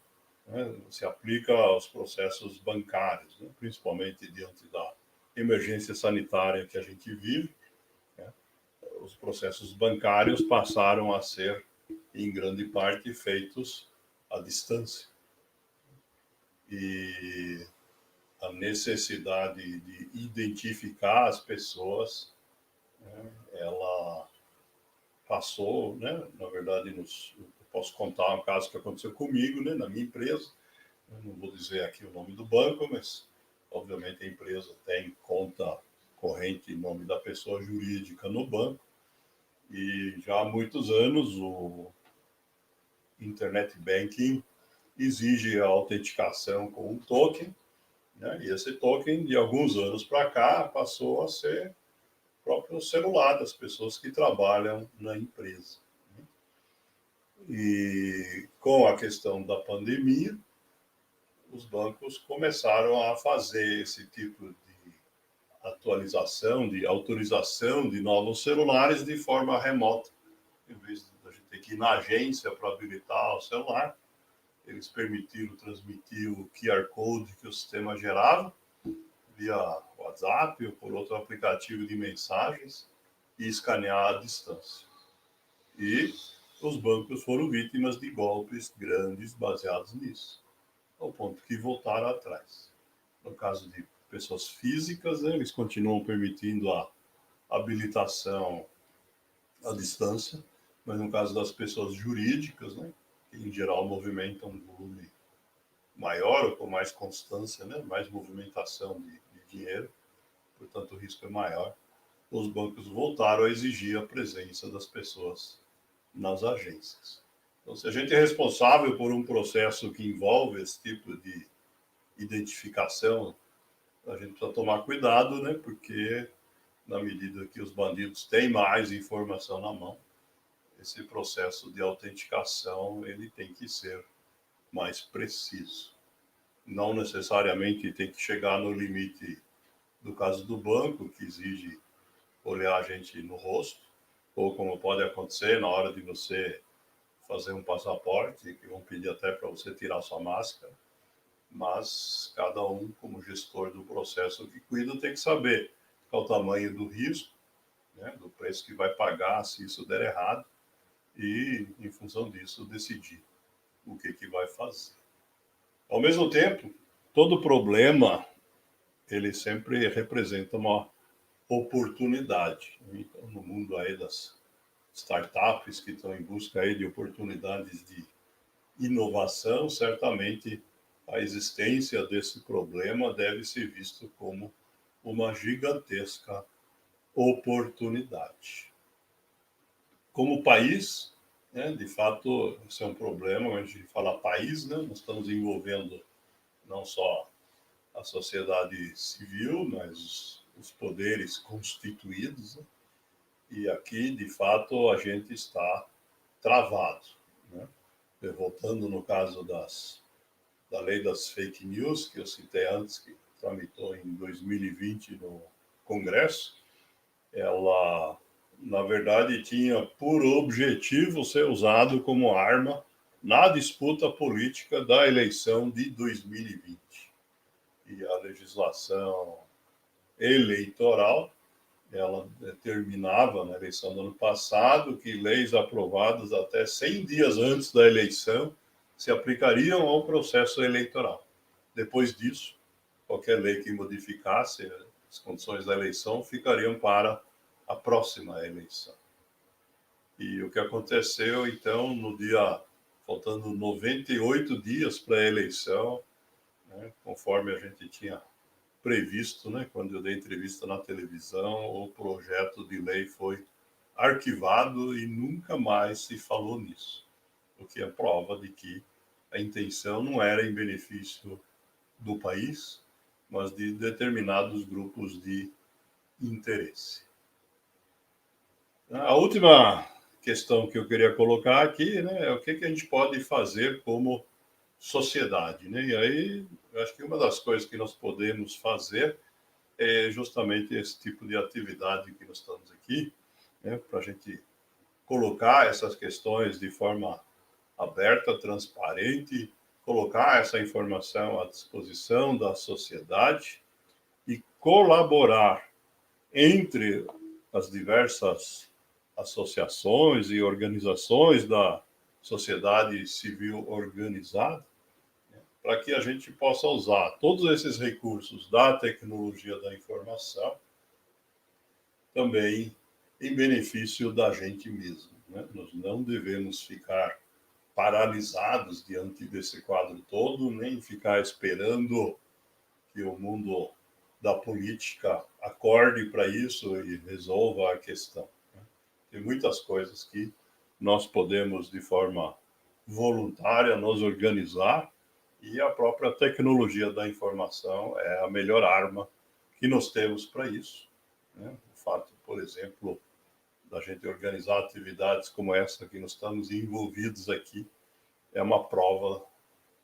né, se aplica aos processos bancários, né? Principalmente diante da emergência sanitária que a gente vive, né? Os processos bancários passaram a ser, em grande parte, feitos à distância. E a necessidade de identificar as pessoas, né, ela passou, né, na verdade, eu posso contar um caso que aconteceu comigo, né, na minha empresa. Eu não vou dizer aqui o nome do banco, mas, obviamente, a empresa tem conta corrente em nome da pessoa jurídica no banco. E já há muitos anos Internet Banking exige a autenticação com um token, né? E esse token, de alguns anos para cá, passou a ser o próprio celular das pessoas que trabalham na empresa. E com a questão da pandemia, os bancos começaram a fazer esse tipo de atualização, de autorização de novos celulares de forma remota. Em vez de a gente ter que ir na agência para habilitar o celular, eles permitiram transmitir o QR Code que o sistema gerava via WhatsApp ou por outro aplicativo de mensagens e escanear à distância. E os bancos foram vítimas de golpes grandes baseados nisso, ao ponto que voltaram atrás. No caso de pessoas físicas, né, eles continuam permitindo a habilitação à distância, mas no caso das pessoas jurídicas, né, que em geral movimentam um volume maior ou com mais constância, né, mais movimentação de dinheiro, portanto o risco é maior, os bancos voltaram a exigir a presença das pessoas nas agências. Então, se a gente é responsável por um processo que envolve esse tipo de identificação, a gente precisa tomar cuidado, né? Porque na medida que os bandidos têm mais informação na mão, esse processo de autenticação ele tem que ser mais preciso. Não necessariamente tem que chegar no limite do caso do banco, que exige olhar a gente no rosto, ou como pode acontecer na hora de você fazer um passaporte, que vão pedir até para você tirar sua máscara, mas cada um, como gestor do processo que cuida, tem que saber qual o tamanho do risco, né, do preço que vai pagar se isso der errado, e, em função disso, decidir o que vai fazer. Ao mesmo tempo, todo problema, ele sempre representa uma oportunidade. Então, no mundo aí das startups que estão em busca aí de oportunidades de inovação, certamente a existência desse problema deve ser visto como uma gigantesca oportunidade. Como país, né, de fato, isso é um problema, quando a gente fala país, né, nós estamos envolvendo não só a sociedade civil, mas os poderes constituídos, né, e aqui, de fato, a gente está travado, né? Voltando no caso da lei das fake news, que eu citei antes, que tramitou em 2020 no Congresso, ela, na verdade, tinha por objetivo ser usado como arma na disputa política da eleição de 2020. E a legislação eleitoral, ela determinava na eleição do ano passado que leis aprovadas até 100 dias antes da eleição se aplicariam ao processo eleitoral. Depois disso, qualquer lei que modificasse as condições da eleição ficariam para a próxima eleição. E o que aconteceu, então, no dia, faltando 98 dias para a eleição, né, conforme a gente tinha previsto, né, quando eu dei entrevista na televisão, o projeto de lei foi arquivado e nunca mais se falou nisso, o que é prova de que a intenção não era em benefício do país, mas de determinados grupos de interesse. A última questão que eu queria colocar aqui, né, é o que a gente pode fazer como sociedade, né? E aí, eu acho que uma das coisas que nós podemos fazer é justamente esse tipo de atividade que nós estamos aqui, né, para a gente colocar essas questões de forma aberta, transparente, colocar essa informação à disposição da sociedade e colaborar entre as diversas associações e organizações da sociedade civil organizada, para que a gente possa usar todos esses recursos da tecnologia da informação também em benefício da gente mesmo, né? Nós não devemos ficar paralisados diante desse quadro todo, nem ficar esperando que o mundo da política acorde para isso e resolva a questão, né? Tem muitas coisas que nós podemos, de forma voluntária, nos organizar, e a própria tecnologia da informação é a melhor arma que nós temos para isso, né? O fato, por exemplo, da gente organizar atividades como essa que nós estamos envolvidos aqui, é uma prova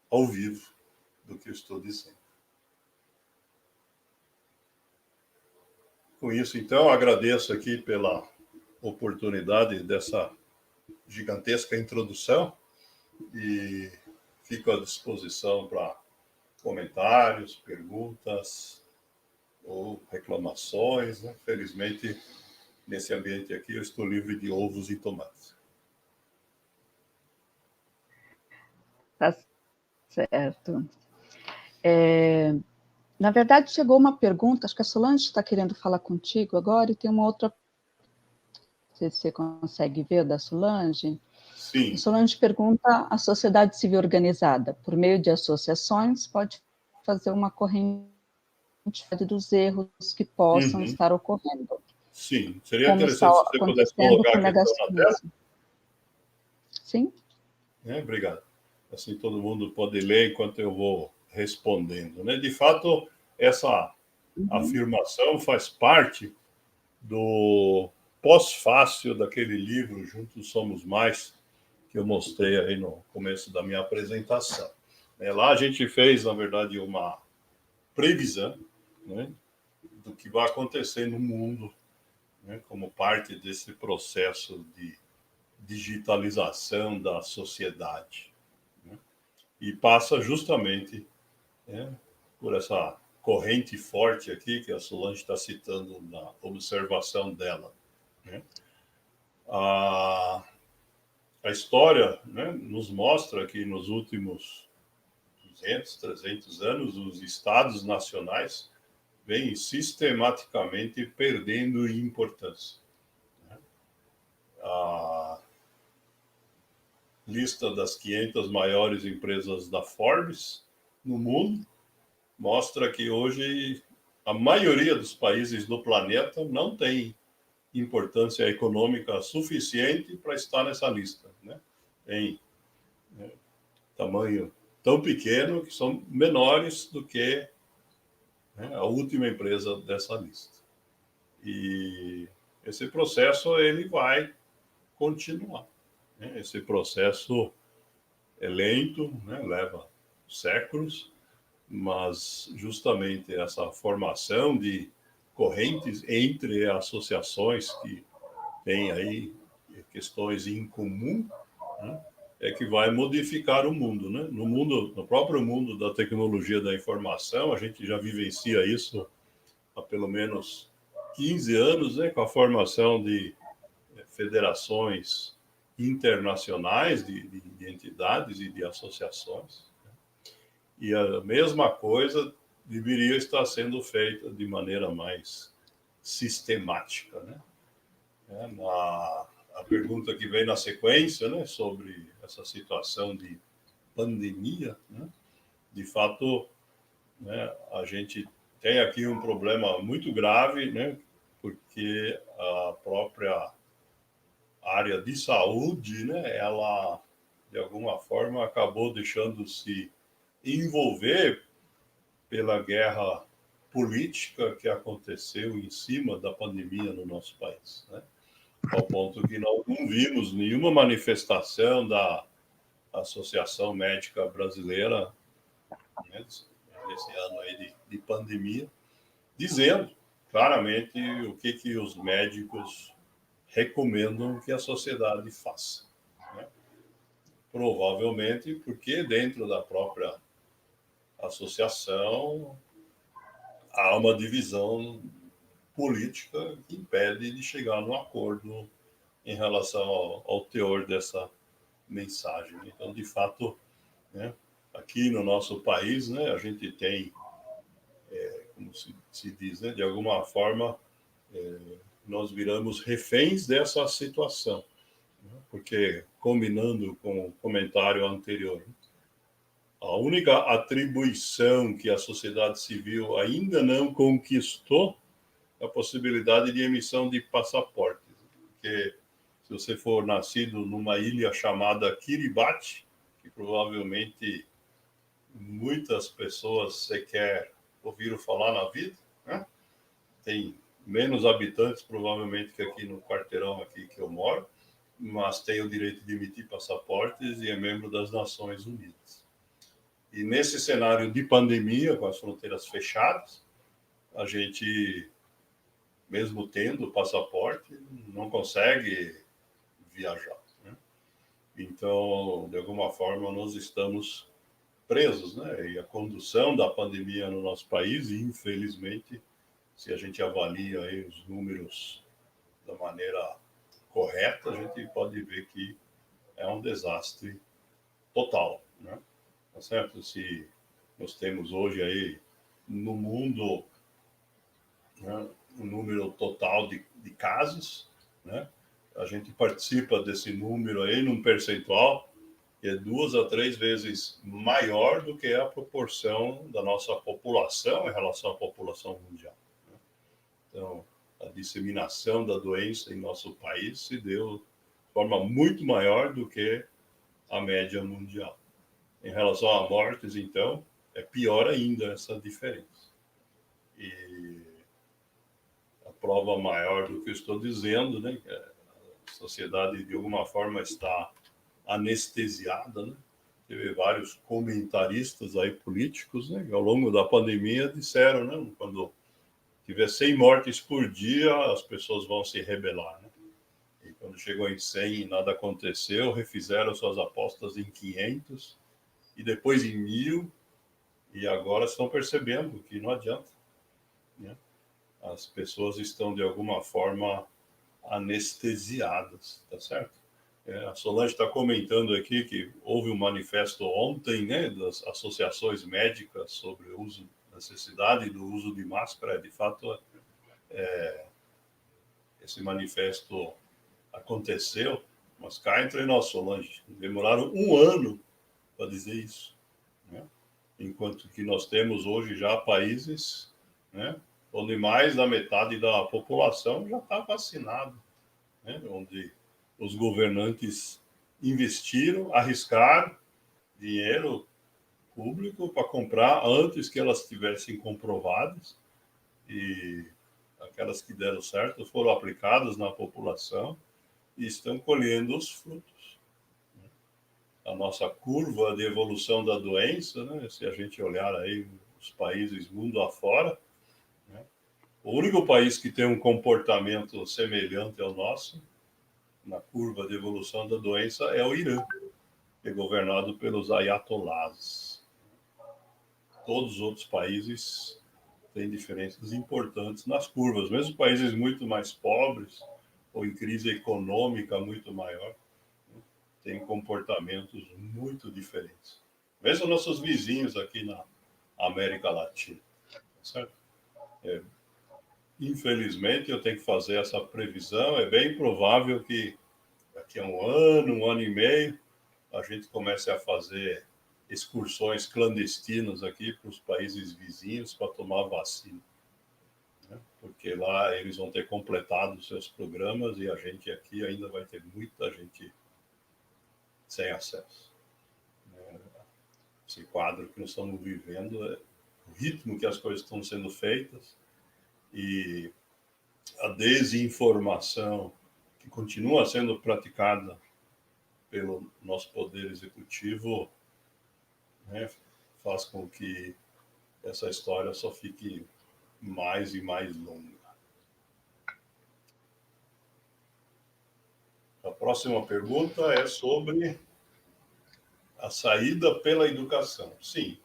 ao vivo do que eu estou dizendo. Com isso, então, agradeço aqui pela oportunidade dessa gigantesca introdução e fico à disposição para comentários, perguntas ou reclamações, né? Felizmente, nesse ambiente aqui, eu estou livre de ovos e tomates. Tá certo. Na verdade, chegou uma pergunta, acho que a Solange está querendo falar contigo agora, e tem uma outra, não sei se você consegue ver, da Solange. Sim. A Solange pergunta: a sociedade civil organizada, por meio de associações, pode fazer uma corrente dos erros que possam estar ocorrendo. Sim, seria Como interessante se está você pudesse acontecendo colocar com a o questão na tela. negacionismo. Sim? Obrigado. Assim todo mundo pode ler enquanto eu vou respondendo, né? De fato, essa afirmação faz parte do pós-fácil daquele livro Juntos Somos Mais, que eu mostrei aí no começo da minha apresentação. Lá a gente fez, na verdade, uma previsão, né, do que vai acontecer no mundo, né, como parte desse processo de digitalização da sociedade, né, e passa justamente, né, por essa corrente forte aqui que a Solange está citando na observação dela, né? A história, né, nos mostra que nos últimos 200, 300 anos, os estados nacionais vêm sistematicamente perdendo importância. A lista das 500 maiores empresas da Forbes no mundo mostra que hoje a maioria dos países do planeta não tem importância econômica suficiente para estar nessa lista, né? Tem, né, tamanho tão pequeno que são menores do que, né, a última empresa dessa lista. E esse processo ele vai continuar, né? Esse processo é lento, né? Leva séculos, mas justamente essa formação de correntes entre associações que têm aí questões em comum, né, é que vai modificar o mundo, né? No próprio mundo da tecnologia da informação, a gente já vivencia isso há pelo menos 15 anos, né, com a formação de federações internacionais de entidades e de associações. E a mesma coisa deveria estar sendo feita de maneira mais sistemática, né? A pergunta que vem na sequência, né, sobre essa situação de pandemia, né, de fato, né, a gente tem aqui um problema muito grave, né, porque a própria área de saúde, né, ela, de alguma forma, acabou deixando-se envolver pela guerra política que aconteceu em cima da pandemia no nosso país, né? Ao ponto que nós não vimos nenhuma manifestação da Associação Médica Brasileira, né, nesse ano aí de pandemia, dizendo claramente o que os médicos recomendam que a sociedade faça, né? Provavelmente porque dentro da própria associação há uma divisão política que impede de chegar num acordo em relação ao teor dessa mensagem. Então, de fato, né, aqui no nosso país, né, a gente tem, como se diz, né, de alguma forma, nós viramos reféns dessa situação, né, porque, combinando com o comentário anterior, a única atribuição que a sociedade civil ainda não conquistou é a possibilidade de emissão de passaportes, porque se você for nascido numa ilha chamada Kiribati, que provavelmente muitas pessoas sequer ouviram falar na vida, né? Tem menos habitantes, provavelmente, que aqui no quarteirão aqui que eu moro, mas tem o direito de emitir passaportes e é membro das Nações Unidas. E nesse cenário de pandemia, com as fronteiras fechadas, a gente, mesmo tendo o passaporte, não consegue viajar, né? Então, de alguma forma, nós estamos presos, né? E a condução da pandemia no nosso país, infelizmente, se a gente avalia aí os números da maneira correta, a gente pode ver que é um desastre total, né? Tá certo? Se nós temos hoje aí no mundo, né, o número total de casos, né? A gente participa desse número aí num percentual que é 2 a 3 vezes maior do que a proporção da nossa população em relação à população mundial. Então, a disseminação da doença em nosso país se deu de forma muito maior do que a média mundial. Em relação a mortes, então, é pior ainda essa diferença. E a prova maior do que eu estou dizendo, né, que a sociedade de alguma forma está anestesiada, né? Teve vários comentaristas aí políticos, né, que ao longo da pandemia disseram, né, quando tiver 100 mortes por dia, as pessoas vão se rebelar, né? E quando chegou em 100 e nada aconteceu, refizeram suas apostas em 500 e depois em 1000, e agora estão percebendo que não adianta, né? As pessoas estão de alguma forma anestesiadas, tá certo? A Solange está comentando aqui que houve um manifesto ontem, né, das associações médicas sobre o uso, necessidade do uso de máscara. De fato, esse manifesto aconteceu, mas cá entre nós, Solange, demoraram um ano para dizer isso, né? Enquanto que nós temos hoje já países, né, onde mais da metade da população já está vacinada, né, onde os governantes investiram, arriscaram dinheiro público para comprar antes que elas estivessem comprovadas, e aquelas que deram certo foram aplicadas na população e estão colhendo os frutos. A nossa curva de evolução da doença, né, se a gente olhar aí os países mundo afora, né, o único país que tem um comportamento semelhante ao nosso na curva de evolução da doença é o Irã, que é governado pelos ayatollahs. Todos os outros países têm diferenças importantes nas curvas, mesmo países muito mais pobres ou em crise econômica muito maior, têm comportamentos muito diferentes. Mesmo nossos vizinhos aqui na América Latina, certo? Infelizmente, eu tenho que fazer essa previsão. É bem provável que daqui a um ano e meio, a gente comece a fazer excursões clandestinas aqui para os países vizinhos para tomar vacina, né? Porque lá eles vão ter completado seus programas e a gente aqui ainda vai ter muita gente sem acesso. Esse quadro que nós estamos vivendo, o ritmo que as coisas estão sendo feitas e a desinformação que continua sendo praticada pelo nosso poder executivo, né, faz com que essa história só fique mais e mais longa. A próxima pergunta é sobre a saída pela educação. Sim,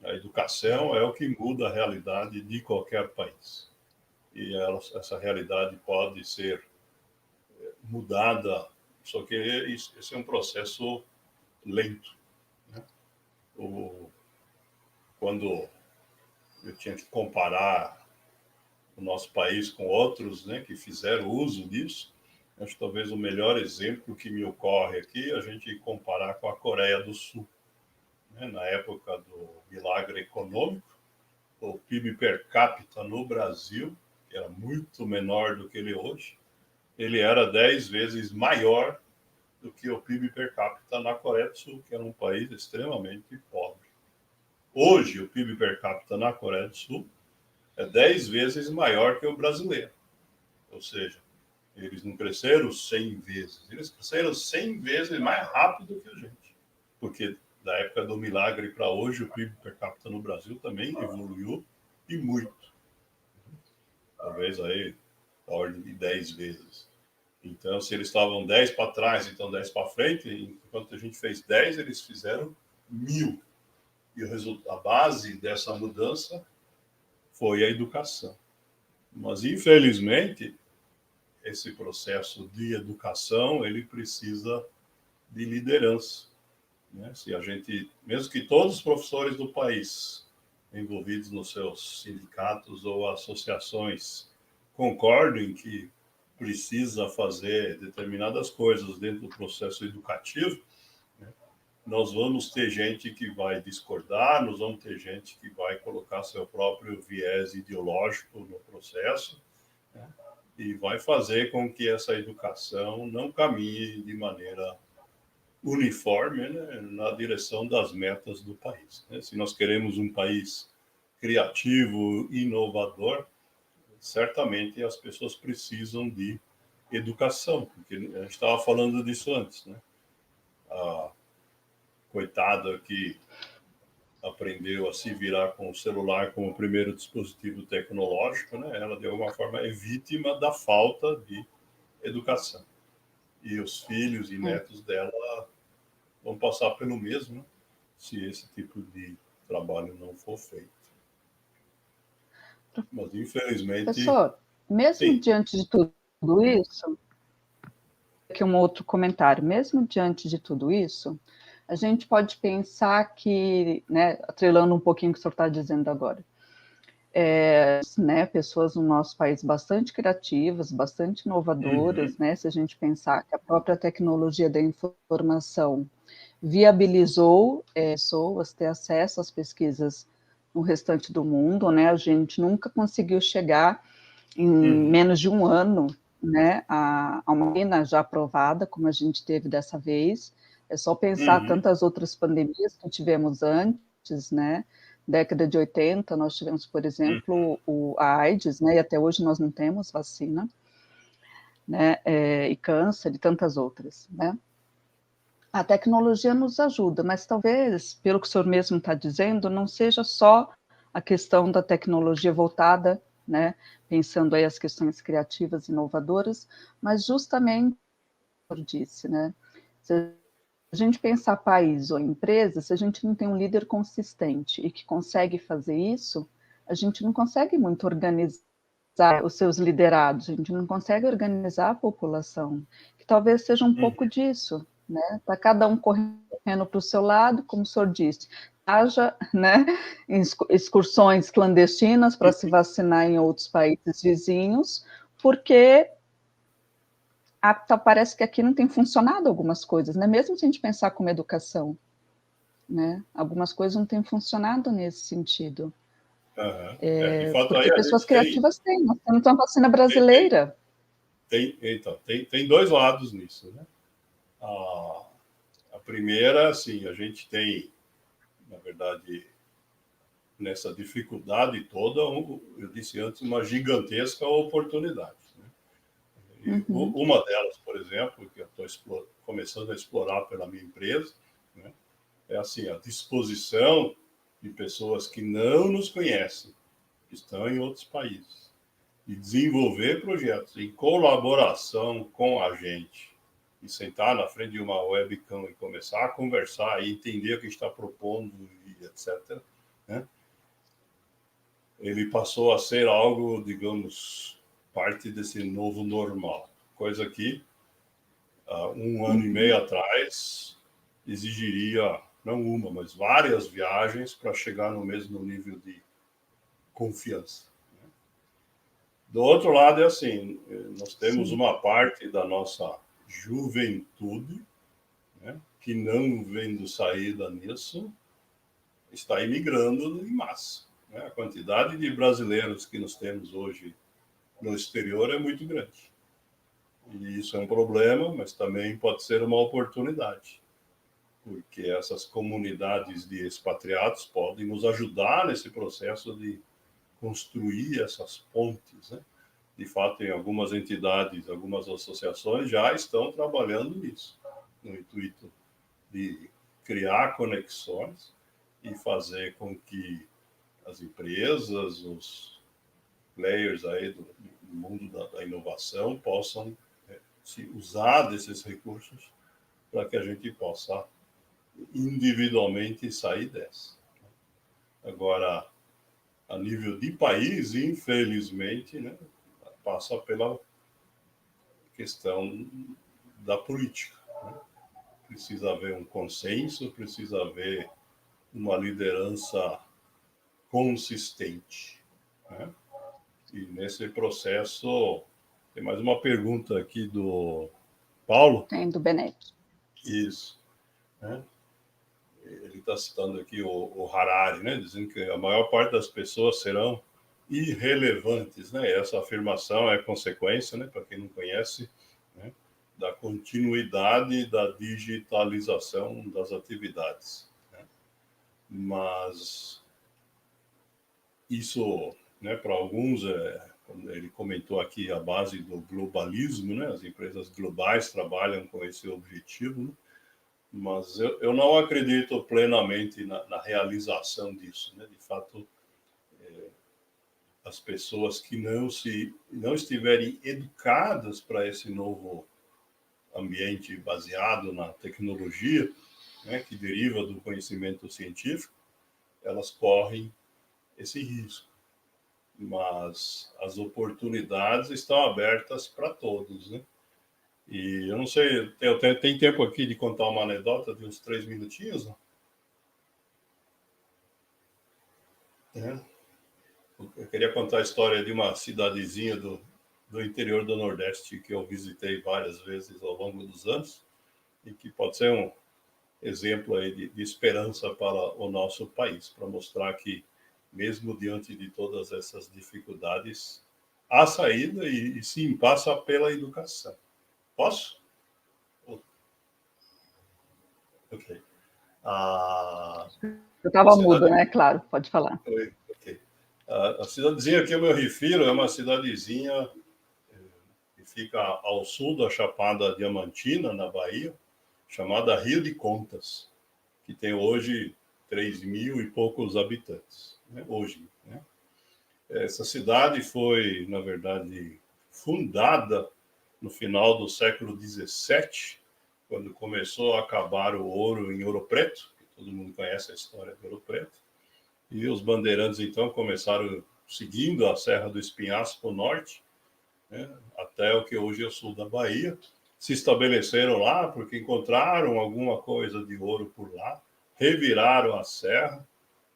a educação é o que muda a realidade de qualquer país. E essa realidade pode ser mudada, só que esse é um processo lento, né? Quando eu tinha que comparar o nosso país com outros, né, que fizeram uso disso, acho que talvez o melhor exemplo que me ocorre aqui é a gente comparar com a Coreia do Sul, né? Na época do milagre econômico, o PIB per capita no Brasil, que era muito menor do que ele é hoje, ele era 10 vezes maior do que o PIB per capita na Coreia do Sul, que era um país extremamente pobre. Hoje, o PIB per capita na Coreia do Sul é 10 vezes maior que o brasileiro. Ou seja, eles não cresceram 100 vezes, eles cresceram 100 vezes mais rápido que a gente. Porque da época do milagre para hoje, o PIB per capita no Brasil também evoluiu e muito. Talvez aí a ordem de 10 vezes. Então, se eles estavam 10 para trás, então 10 para frente, enquanto a gente fez 10, eles fizeram 1000. E a base dessa mudança foi a educação. Mas, infelizmente, esse processo de educação, ele precisa de liderança. Né? Se a gente, mesmo que todos os professores do país envolvidos nos seus sindicatos ou associações concordem que precisa fazer determinadas coisas dentro do processo educativo, né? Nós vamos ter gente que vai discordar, nós vamos ter gente que vai colocar seu próprio viés ideológico no processo, né? E vai fazer com que essa educação não caminhe de maneira uniforme, né, na direção das metas do país. Né? Se nós queremos um país criativo, inovador, certamente as pessoas precisam de educação, porque a gente estava falando disso antes, né? A coitada que aprendeu a se virar com o celular como o primeiro dispositivo tecnológico, né? Ela, de alguma forma, é vítima da falta de educação. E os filhos e netos dela vão passar pelo mesmo, né? Se esse tipo de trabalho não for feito. Mas, infelizmente... Professor, mesmo sim. diante de tudo isso, aqui um outro comentário, mesmo diante de tudo isso, a gente pode pensar que, né, atrelando um pouquinho o que o senhor está dizendo agora, né, pessoas no nosso país bastante criativas, bastante inovadoras, né, se a gente pensar que a própria tecnologia da informação viabilizou pessoas ter acesso às pesquisas no restante do mundo, né, a gente nunca conseguiu chegar em menos de um ano, né, a uma vacina já aprovada, como a gente teve dessa vez. É só pensar tantas outras pandemias que tivemos antes, né, década de 80, nós tivemos, por exemplo, a AIDS, né, e até hoje nós não temos vacina, né, e câncer e tantas outras, né. A tecnologia nos ajuda, mas talvez, pelo que o senhor mesmo está dizendo, não seja só a questão da tecnologia voltada, né, pensando aí as questões criativas, inovadoras, mas justamente, como eu disse, né, se a gente pensar país ou empresa, se a gente não tem um líder consistente e que consegue fazer isso, a gente não consegue muito organizar os seus liderados, a gente não consegue organizar a população, que talvez seja um pouco disso, né? Está cada um correndo para o seu lado, como o senhor disse, haja, né, excursões clandestinas para se vacinar em outros países vizinhos, porque parece que aqui não tem funcionado algumas coisas, né? Mesmo se a gente pensar como educação, né? Algumas coisas não têm funcionado nesse sentido. De fato, Porque aí a pessoas gente tem... criativas têm, nós temos uma vacina brasileira. Tem dois lados nisso, né? A primeira, assim, a gente tem, na verdade, nessa dificuldade toda, eu disse antes, uma gigantesca oportunidade. Né? Uma delas, por exemplo, que eu estou começando a explorar pela minha empresa, né, é assim, a disposição de pessoas que não nos conhecem, que estão em outros países, e desenvolver projetos em colaboração com a gente, e sentar na frente de uma webcam e começar a conversar e entender o que está propondo, e etc., né? Ele passou a ser algo, digamos, parte desse novo normal. Coisa que, há um ano e meio atrás, exigiria, não uma, mas várias viagens para chegar no mesmo nível de confiança. Do outro lado, é assim, nós temos uma parte da nossa juventude, né, que não vendo saída nisso, está imigrando em massa. Né? A quantidade de brasileiros que nós temos hoje no exterior é muito grande. E isso é um problema, mas também pode ser uma oportunidade, porque essas comunidades de expatriados podem nos ajudar nesse processo de construir essas pontes, né? De fato, em algumas entidades, algumas associações já estão trabalhando nisso, no intuito de criar conexões e fazer com que as empresas, os players aí do mundo da inovação possam se usar desses recursos para que a gente possa individualmente sair dessa. Agora, a nível de país, infelizmente, né, passa pela questão da política. Né? Precisa haver um consenso, precisa haver uma liderança consistente. Né? E nesse processo, tem mais uma pergunta aqui do Paulo. Tem, do Benetti. Isso. Né? Ele está citando aqui o Harari, né? Dizendo que a maior parte das pessoas serão irrelevantes. Né? Essa afirmação é consequência, né? Para quem não conhece, né? Da continuidade da digitalização das atividades. Né? Mas isso, né, para alguns, ele comentou aqui a base do globalismo, né? As empresas globais trabalham com esse objetivo, né? Mas eu não acredito plenamente na realização disso, né? De fato, as pessoas que não estiverem educadas para esse novo ambiente baseado na tecnologia, né, que deriva do conhecimento científico, elas correm esse risco. Mas as oportunidades estão abertas para todos, né? E eu não sei, tem tempo aqui de contar uma anedota de uns 3 minutinhos? Né? Eu queria contar a história de uma cidadezinha do interior do Nordeste que eu visitei várias vezes ao longo dos anos e que pode ser um exemplo aí de esperança para o nosso país, para mostrar que, mesmo diante de todas essas dificuldades, há saída e sim, passa pela educação. Posso? Ok. Eu estava mudo, né? Claro, pode falar. Oi, ok. A cidadezinha que eu me refiro é uma cidadezinha que fica ao sul da Chapada Diamantina, na Bahia, chamada Rio de Contas, que tem hoje 3.000 e poucos habitantes, né? Hoje, né? Essa cidade foi, na verdade, fundada no final do século XVII, quando começou a acabar o ouro em Ouro Preto, que todo mundo conhece a história de Ouro Preto, e os bandeirantes, então, começaram seguindo a Serra do Espinhaço para o norte, né, até o que hoje é o sul da Bahia. Se estabeleceram lá porque encontraram alguma coisa de ouro por lá, reviraram a serra,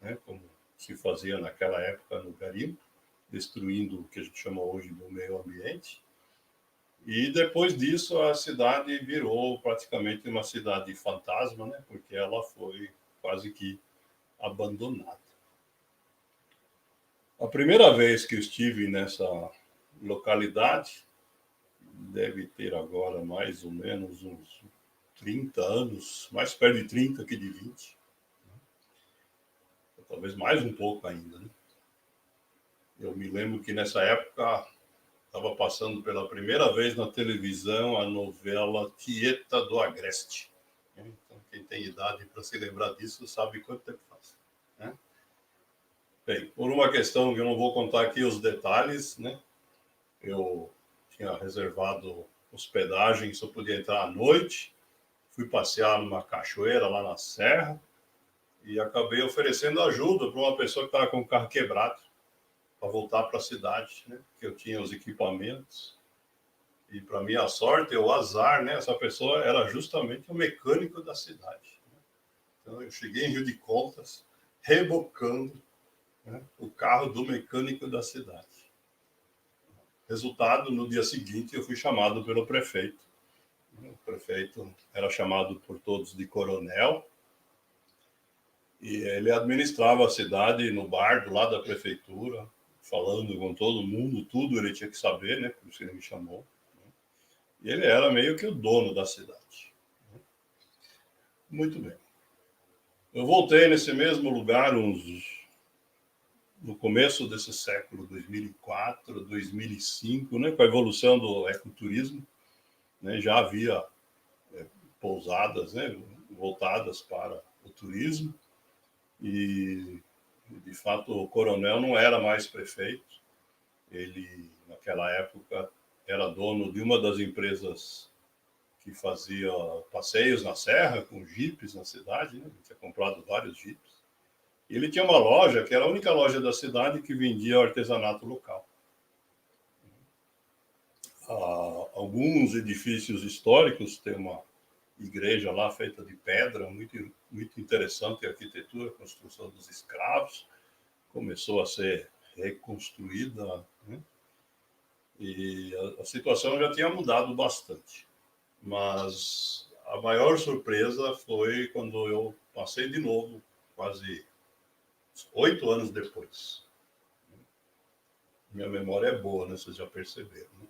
né, como se fazia naquela época no garimpo, destruindo o que a gente chama hoje do meio ambiente. E depois disso a cidade virou praticamente uma cidade fantasma, né, porque ela foi quase que abandonada. A primeira vez que eu estive nessa localidade, deve ter agora mais ou menos uns 30 anos, mais perto de 30 que de 20. Talvez mais um pouco ainda, né? Eu me lembro que nessa época estava passando pela primeira vez na televisão a novela Tieta do Agreste. Então, quem tem idade para se lembrar disso sabe quanto tempo faz, né? Bem, por uma questão que eu não vou contar aqui os detalhes, né? Eu tinha reservado hospedagem, só podia entrar à noite. Fui passear numa cachoeira lá na serra e acabei oferecendo ajuda para uma pessoa que estava com o carro quebrado para voltar para a cidade, né? Que eu tinha os equipamentos. E para minha sorte, o azar, né? Essa pessoa era justamente o mecânico da cidade. Então eu cheguei em Rio de Contas, rebocando, né, o carro do mecânico da cidade. Resultado, no dia seguinte eu fui chamado pelo prefeito. O prefeito era chamado por todos de coronel e ele administrava a cidade no bar do lado da prefeitura, falando com todo mundo, tudo ele tinha que saber, né? Por isso ele me chamou. E ele era meio que o dono da cidade. Muito bem. Eu voltei nesse mesmo lugar no começo desse século, 2004, 2005, né, com a evolução do ecoturismo, né, já havia pousadas, né, voltadas para o turismo, e, de fato, o coronel não era mais prefeito. Ele, naquela época, era dono de uma das empresas que fazia passeios na serra, com jipes na cidade, né? Ele tinha comprado vários jipes. E ele tinha uma loja, que era a única loja da cidade que vendia artesanato local. Alguns edifícios históricos, tem uma igreja lá feita de pedra, muito, muito interessante a arquitetura, a construção dos escravos, começou a ser reconstruída, né? E a situação já tinha mudado bastante. Mas a maior surpresa foi quando eu passei de novo, quase 8 anos depois. Minha memória é boa, né? Vocês já perceberam, né?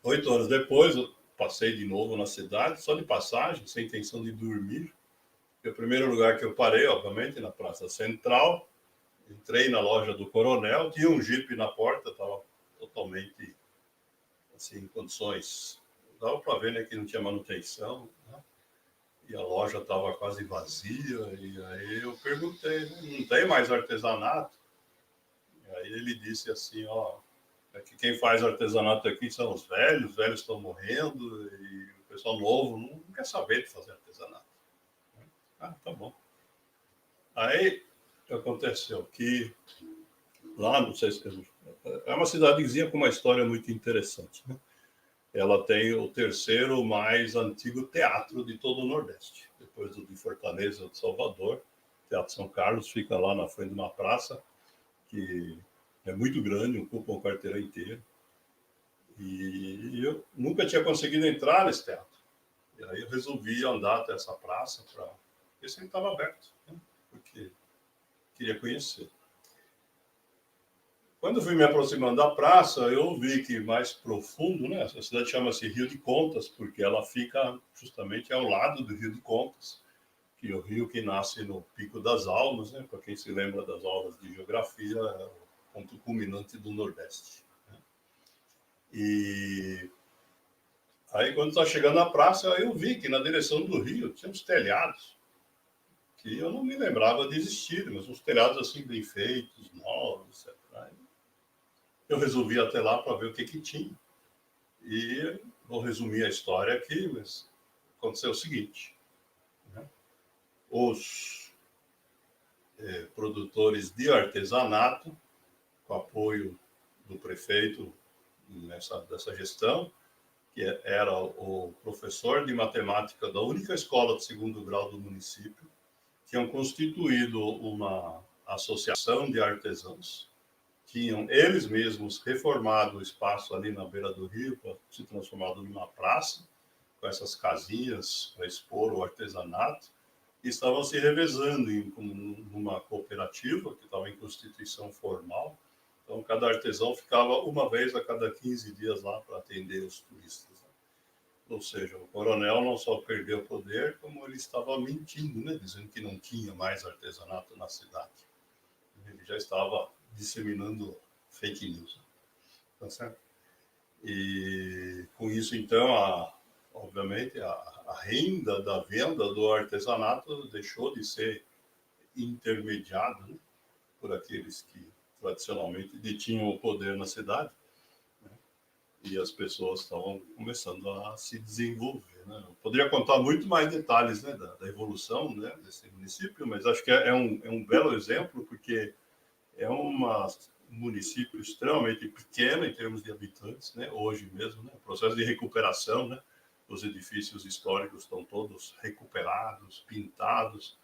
8 anos depois, eu passei de novo na cidade, só de passagem, sem intenção de dormir. E o primeiro lugar que eu parei, obviamente, na Praça Central. Entrei na loja do coronel, tinha um jipe na porta, estava totalmente assim, em condições. Dava para ver, né, que não tinha manutenção, né? E a loja estava quase vazia. E aí eu perguntei, né, não tem mais artesanato? E aí ele disse assim, ó, é que quem faz artesanato aqui são os velhos estão morrendo e o pessoal novo não quer saber de fazer artesanato. Ah, tá bom. Aí aconteceu que lá, não sei se é uma cidadezinha com uma história muito interessante, né? Ela tem o terceiro mais antigo teatro de todo o Nordeste, depois do de Fortaleza ou de Salvador. O Teatro São Carlos fica lá na frente de uma praça que é muito grande, ocupa um quarteirão inteiro. E eu nunca tinha conseguido entrar nesse teatro. E aí eu resolvi andar até essa praça para ver se ele estava aberto, né? Porque queria conhecer. Quando eu fui me aproximando da praça, eu vi que mais profundo, né? A cidade chama-se Rio de Contas, porque ela fica justamente ao lado do Rio de Contas, que é o rio que nasce no Pico das Almas, né? Para quem se lembra das aulas de geografia, é o ponto culminante do Nordeste, né? E aí, quando está chegando na praça, eu vi que na direção do rio tinha uns telhados, que eu não me lembrava de existir, mas uns telhados assim bem feitos, novos, etc. Eu resolvi ir até lá para ver o que tinha. E vou resumir a história aqui, mas aconteceu o seguinte, né? Os produtores de artesanato, com apoio do prefeito dessa gestão, que era o professor de matemática da única escola de segundo grau do município, tinham constituído uma associação de artesãos, tinham eles mesmos reformado o espaço ali na beira do rio, para se transformado numa praça, com essas casinhas para expor o artesanato, e estavam se revezando em uma cooperativa que estava em constituição formal. Então, cada artesão ficava uma vez a cada 15 dias lá para atender os turistas. Ou seja, o coronel não só perdeu o poder, como ele estava mentindo, né? Dizendo que não tinha mais artesanato na cidade. Ele já estava disseminando fake news. Tá certo? E com isso, então, obviamente, a renda da venda do artesanato deixou de ser intermediada, né, por aqueles que tradicionalmente detinham o poder na cidade, né, e as pessoas estavam começando a se desenvolver, né. Eu poderia contar muito mais detalhes, né, da evolução, né, desse município, mas acho que é um belo exemplo, porque é um município extremamente pequeno em termos de habitantes, né? Hoje mesmo, né? O processo de recuperação, né? Os edifícios históricos estão todos recuperados, pintados,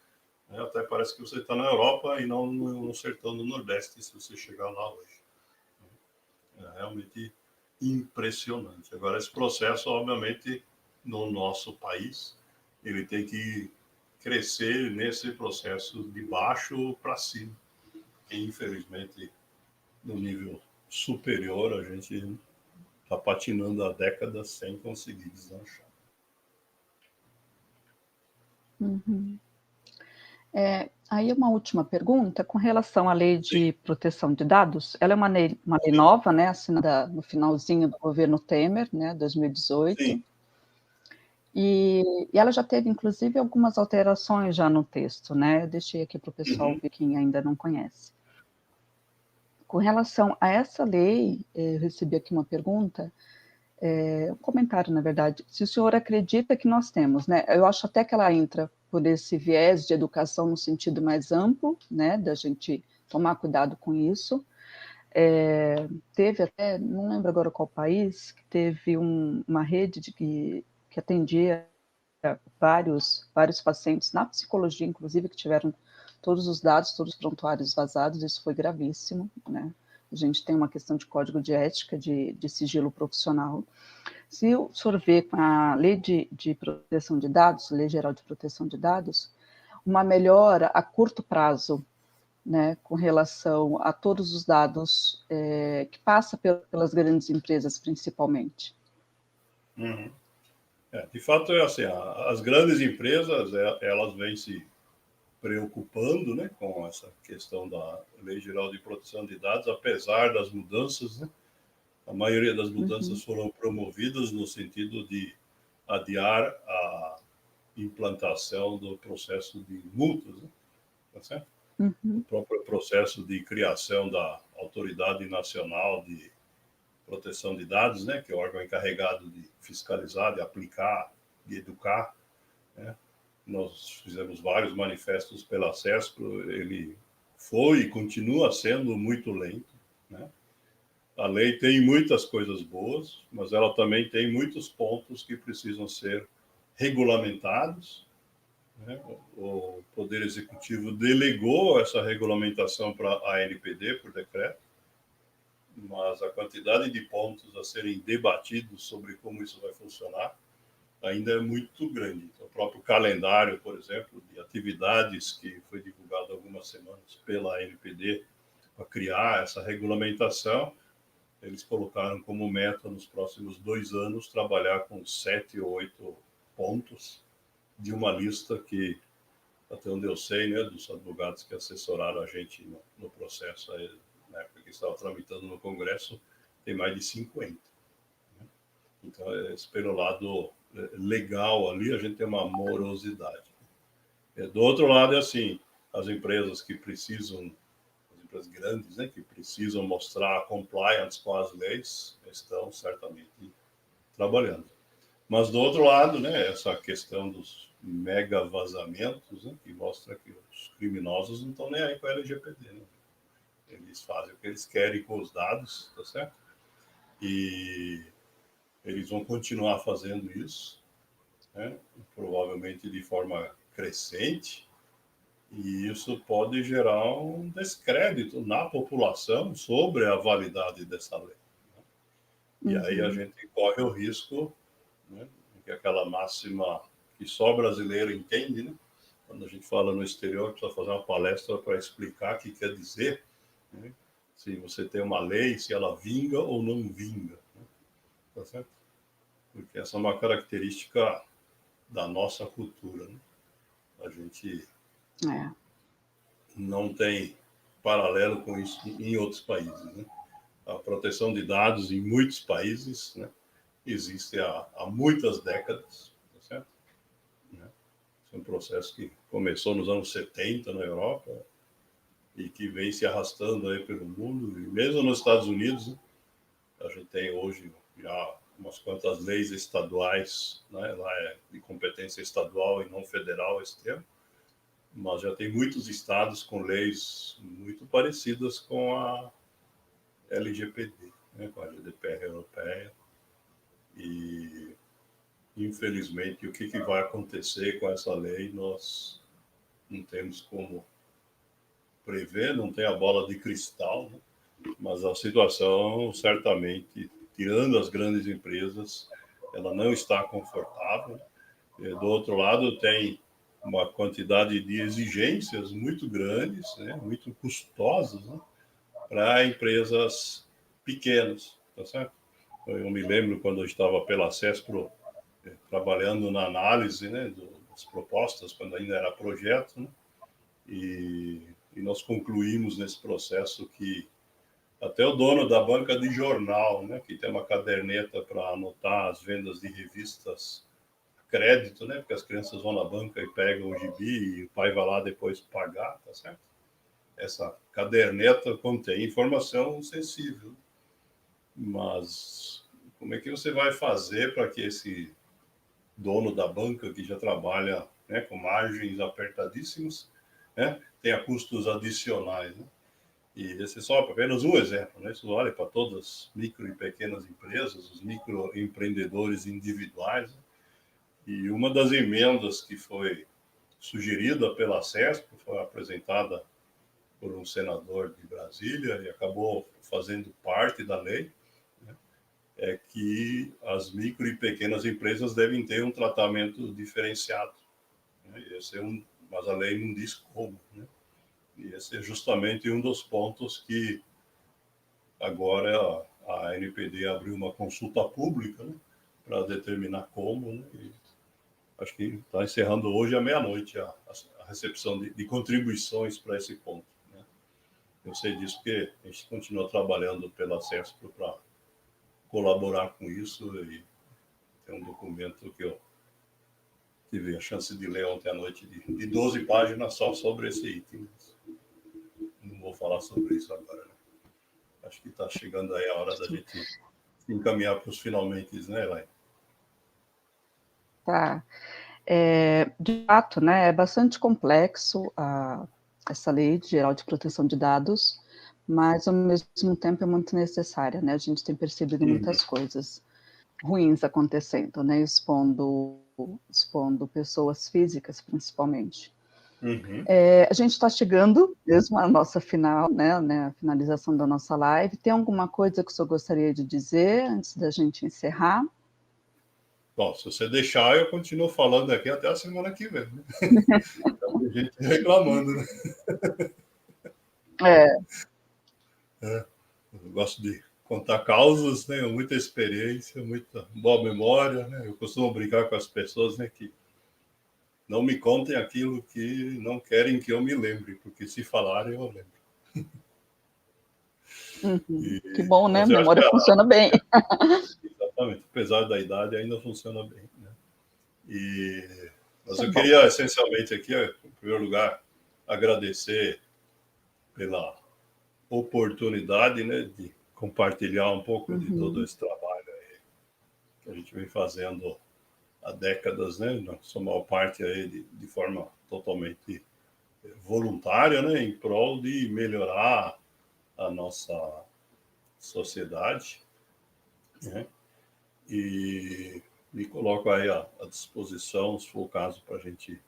né? Até parece que você está na Europa e não no sertão do Nordeste, se você chegar lá hoje. É realmente impressionante. Agora, esse processo, obviamente, no nosso país, ele tem que crescer nesse processo de baixo para cima. E, infelizmente, no nível superior, a gente está patinando há décadas sem conseguir deslanchar. Uhum. Aí uma última pergunta, com relação à lei de proteção de dados, ela é uma lei nova, né, assinada no finalzinho do governo Temer, né, 2018, Sim. e ela já teve, inclusive, algumas alterações já no texto, né, eu deixei aqui para o pessoal ver quem ainda não conhece. Com relação a essa lei, eu recebi aqui uma pergunta, um comentário, na verdade, se o senhor acredita que nós temos, né, eu acho até que ela entra por esse viés de educação no sentido mais amplo, né, da gente tomar cuidado com isso. Teve até, não lembro agora qual país, que teve uma rede que atendia vários pacientes na psicologia, inclusive, que tiveram todos os dados, todos os prontuários vazados, isso foi gravíssimo, né? A gente tem uma questão de código de ética, de sigilo profissional. Se o senhor vê com a Lei de Proteção de Dados, Lei Geral de Proteção de Dados, uma melhora a curto prazo, né, com relação a todos os dados que passa pelas grandes empresas, principalmente. Uhum. De fato, é assim, as grandes empresas, elas vêm se preocupando, né, com essa questão da Lei Geral de Proteção de Dados, apesar das mudanças, né? A maioria das mudanças foram promovidas no sentido de adiar a implantação do processo de multas, né? Tá certo? O próprio processo de criação da Autoridade Nacional de Proteção de Dados, né, que é o órgão encarregado de fiscalizar, de aplicar, de educar, né? Nós fizemos vários manifestos pela CESPRO, ele foi e continua sendo muito lento, né? A lei tem muitas coisas boas, mas ela também tem muitos pontos que precisam ser regulamentados, né? O Poder Executivo delegou essa regulamentação para a ANPD por decreto, mas a quantidade de pontos a serem debatidos sobre como isso vai funcionar ainda é muito grande. Então, o próprio calendário, por exemplo, de atividades que foi divulgado há algumas semanas pela ANPD para criar essa regulamentação, eles colocaram como meta nos próximos 2 anos trabalhar com 7 ou 8 pontos de uma lista que, até onde eu sei, né, dos advogados que assessoraram a gente no processo, na época que estava tramitando no Congresso, tem mais de 50. Né? Então, pelo lado legal ali, a gente tem uma morosidade. Do outro lado, é assim, as empresas que precisam, as empresas grandes, né, que precisam mostrar compliance com as leis, estão certamente trabalhando. Mas do outro lado, né, essa questão dos mega vazamentos, né, que mostra que os criminosos não estão nem aí com a LGPD, né? Eles fazem o que eles querem com os dados, tá certo? E eles vão continuar fazendo isso, né, provavelmente de forma crescente, e isso pode gerar um descrédito na população sobre a validade dessa lei. Né? E aí a gente corre o risco, né, que aquela máxima que só brasileiro entende, né? Quando a gente fala no exterior, precisa fazer uma palestra para explicar o que quer dizer, né? Se você tem uma lei, se ela vinga ou não vinga. Né? Tá certo? Porque essa é uma característica da nossa cultura. Né? A gente não tem paralelo com isso em outros países. Né? A proteção de dados em muitos países, né, existe há muitas décadas. Tá certo? É um processo que começou nos anos 70 na Europa e que vem se arrastando aí pelo mundo. E mesmo nos Estados Unidos, né, a gente tem hoje já umas quantas leis estaduais, né, lá é de competência estadual e não federal esse termo, mas já tem muitos estados com leis muito parecidas com a LGPD, né, com a GDPR europeia. E infelizmente, o que vai acontecer com essa lei, nós não temos como prever, não tem a bola de cristal, né? Mas a situação, certamente, tirando as grandes empresas, ela não está confortável. Do outro lado, tem uma quantidade de exigências muito grandes, né? Muito custosas, né? Para empresas pequenas, tá certo? Eu me lembro quando eu estava pela CESPRO, trabalhando na análise, né, das propostas, quando ainda era projeto, né, e nós concluímos nesse processo que até o dono da banca de jornal, né, que tem uma caderneta para anotar as vendas de revistas crédito, né, porque as crianças vão na banca e pegam o gibi e o pai vai lá depois pagar, tá certo? Essa caderneta contém informação sensível, mas como é que você vai fazer para que esse dono da banca, que já trabalha, né, com margens apertadíssimas, né, tenha custos adicionais, né? E esse é só apenas um exemplo, né? Isso vale para todas as micro e pequenas empresas, os microempreendedores individuais, né? E uma das emendas que foi sugerida pela CESP, foi apresentada por um senador de Brasília e acabou fazendo parte da lei, né, é que as micro e pequenas empresas devem ter um tratamento diferenciado, né? Mas a lei não diz como, né? E esse é justamente um dos pontos que agora a NPD abriu uma consulta pública, né, para determinar como, né, e acho que está encerrando hoje à meia-noite a recepção de contribuições para esse ponto, né. Eu sei disso porque a gente continua trabalhando pela CESPRO para colaborar com isso e tem um documento que eu tive a chance de ler ontem à noite de 12 páginas só sobre esse item. Não vou falar sobre isso agora, né? Acho que está chegando aí a hora da gente encaminhar para os finalmente, né, Elaine? Tá. De fato, né, é bastante complexo essa lei geral de proteção de dados, mas ao mesmo tempo é muito necessária, né? A gente tem percebido muitas coisas ruins acontecendo, né? Expondo pessoas físicas, principalmente. Uhum. A gente está chegando mesmo à nossa final, né? A finalização da nossa live. Tem alguma coisa que o senhor gostaria de dizer antes da gente encerrar? Bom, se você deixar, eu continuo falando aqui até a semana que vem, né? Tem gente reclamando, né? É, Eu gosto de contar causas, né? Muita experiência, muita boa memória, né? Eu costumo brincar com as pessoas, né? Que não me contem aquilo que não querem que eu me lembre, porque se falarem, eu lembro. que bom, né? A Mas eu acho que memória funciona bem. exatamente, apesar da idade, ainda funciona bem, né? Mas Isso é eu bom. queria essencialmente aqui, em primeiro lugar, agradecer pela oportunidade, né, de compartilhar um pouco de todo esse trabalho aí que a gente vem fazendo há décadas, né, na sua maior parte aí de forma totalmente voluntária, né, em prol de melhorar a nossa sociedade, né, e me coloco aí à disposição, se for o caso, para a gente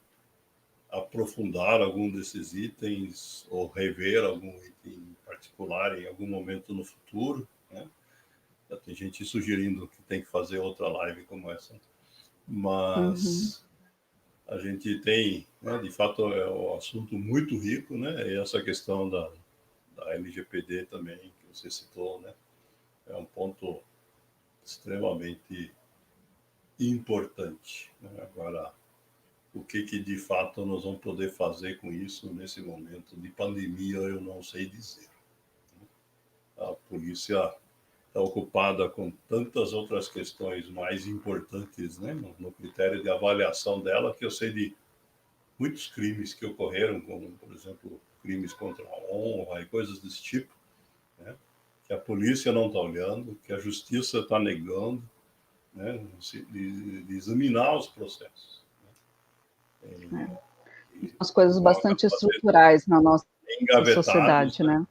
aprofundar algum desses itens ou rever algum item em particular em algum momento no futuro, né? Já tem gente sugerindo que tem que fazer outra live como essa, Uhum. mas a gente tem, né, de fato, é um assunto muito rico, né? E essa questão da LGPD também, que você citou, né? É um ponto extremamente importante, né? Agora, o que de fato nós vamos poder fazer com isso nesse momento de pandemia, eu não sei dizer. A polícia está ocupada com tantas outras questões mais importantes, né, no critério de avaliação dela, que eu sei de muitos crimes que ocorreram, como, por exemplo, crimes contra a honra e coisas desse tipo, né, que a polícia não está olhando, que a justiça está negando, né, de examinar os processos. As coisas Com a bastante capacidade estruturais na nossa engavetados, sociedade, né? né?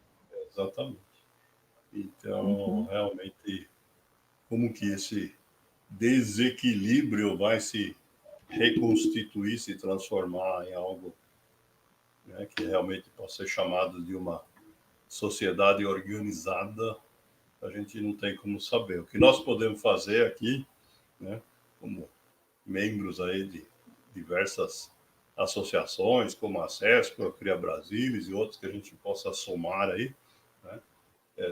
Exatamente. Então, Uhum. realmente, como que esse desequilíbrio vai se reconstituir, se transformar em algo, né, que realmente possa ser chamado de uma sociedade organizada, a gente não tem como saber. O que nós podemos fazer aqui, né, como membros aí de diversas associações, como a CESP, a Cria Brasilis e outros que a gente possa somar aí, né,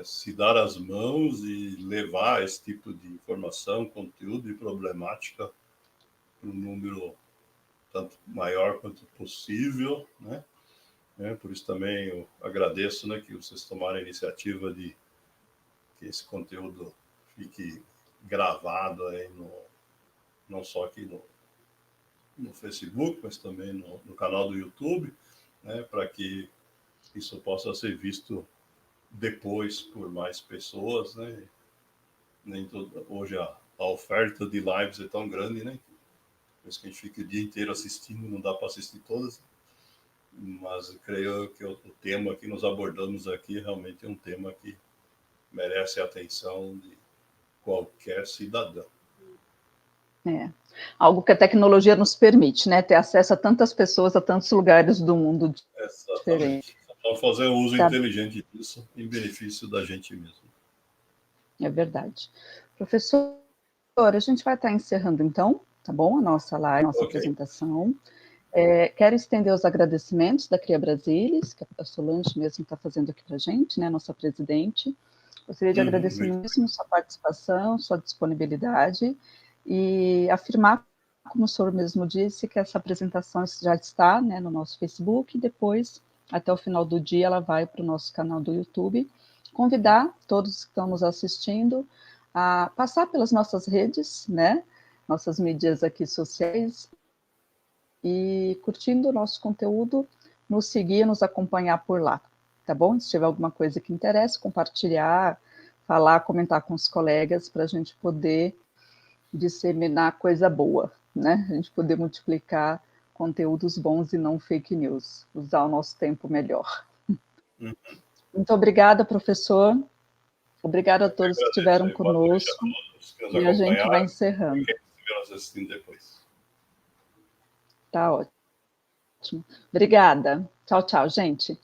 se dar as mãos e levar esse tipo de informação, conteúdo e problemática para um número tanto maior quanto possível, né? Por isso também eu agradeço, né, que vocês tomaram a iniciativa de que esse conteúdo fique gravado aí não só aqui no Facebook, mas também no canal do YouTube, né, para que isso possa ser visto depois por mais pessoas, né? Hoje a oferta de lives é tão grande, né? Por isso que a gente fica o dia inteiro assistindo, não dá para assistir todas, mas eu creio que o tema que nós abordamos aqui realmente é um tema que merece a atenção de qualquer cidadão. Algo que a tecnologia nos permite, né? Ter acesso a tantas pessoas, a tantos lugares do mundo diferentes. Exatamente. Só fazer um uso inteligente disso em benefício da gente mesmo. É verdade. Professor, a gente vai estar encerrando então, tá bom? A nossa live, a nossa apresentação. Quero estender os agradecimentos da Cria Brasilis, que a Solange mesmo está fazendo aqui para a gente, né? Nossa presidente. Gostaria de agradecer muitíssimo sua participação, sua disponibilidade e afirmar, como o senhor mesmo disse, que essa apresentação já está, né, no nosso Facebook, e depois, até o final do dia, ela vai para o nosso canal do YouTube. Convidar todos que estão nos assistindo a passar pelas nossas redes, né, nossas mídias aqui sociais, e curtindo o nosso conteúdo, nos seguir, nos acompanhar por lá, tá bom? Se tiver alguma coisa que interesse, compartilhar, falar, comentar com os colegas, para a gente poder disseminar coisa boa, né? A gente poder multiplicar conteúdos bons e não fake news, usar o nosso tempo melhor. Muito obrigada, professor. Obrigada a todos que estiveram conosco. E a gente vai encerrando. Tá ótimo. Obrigada. Tchau, tchau, gente.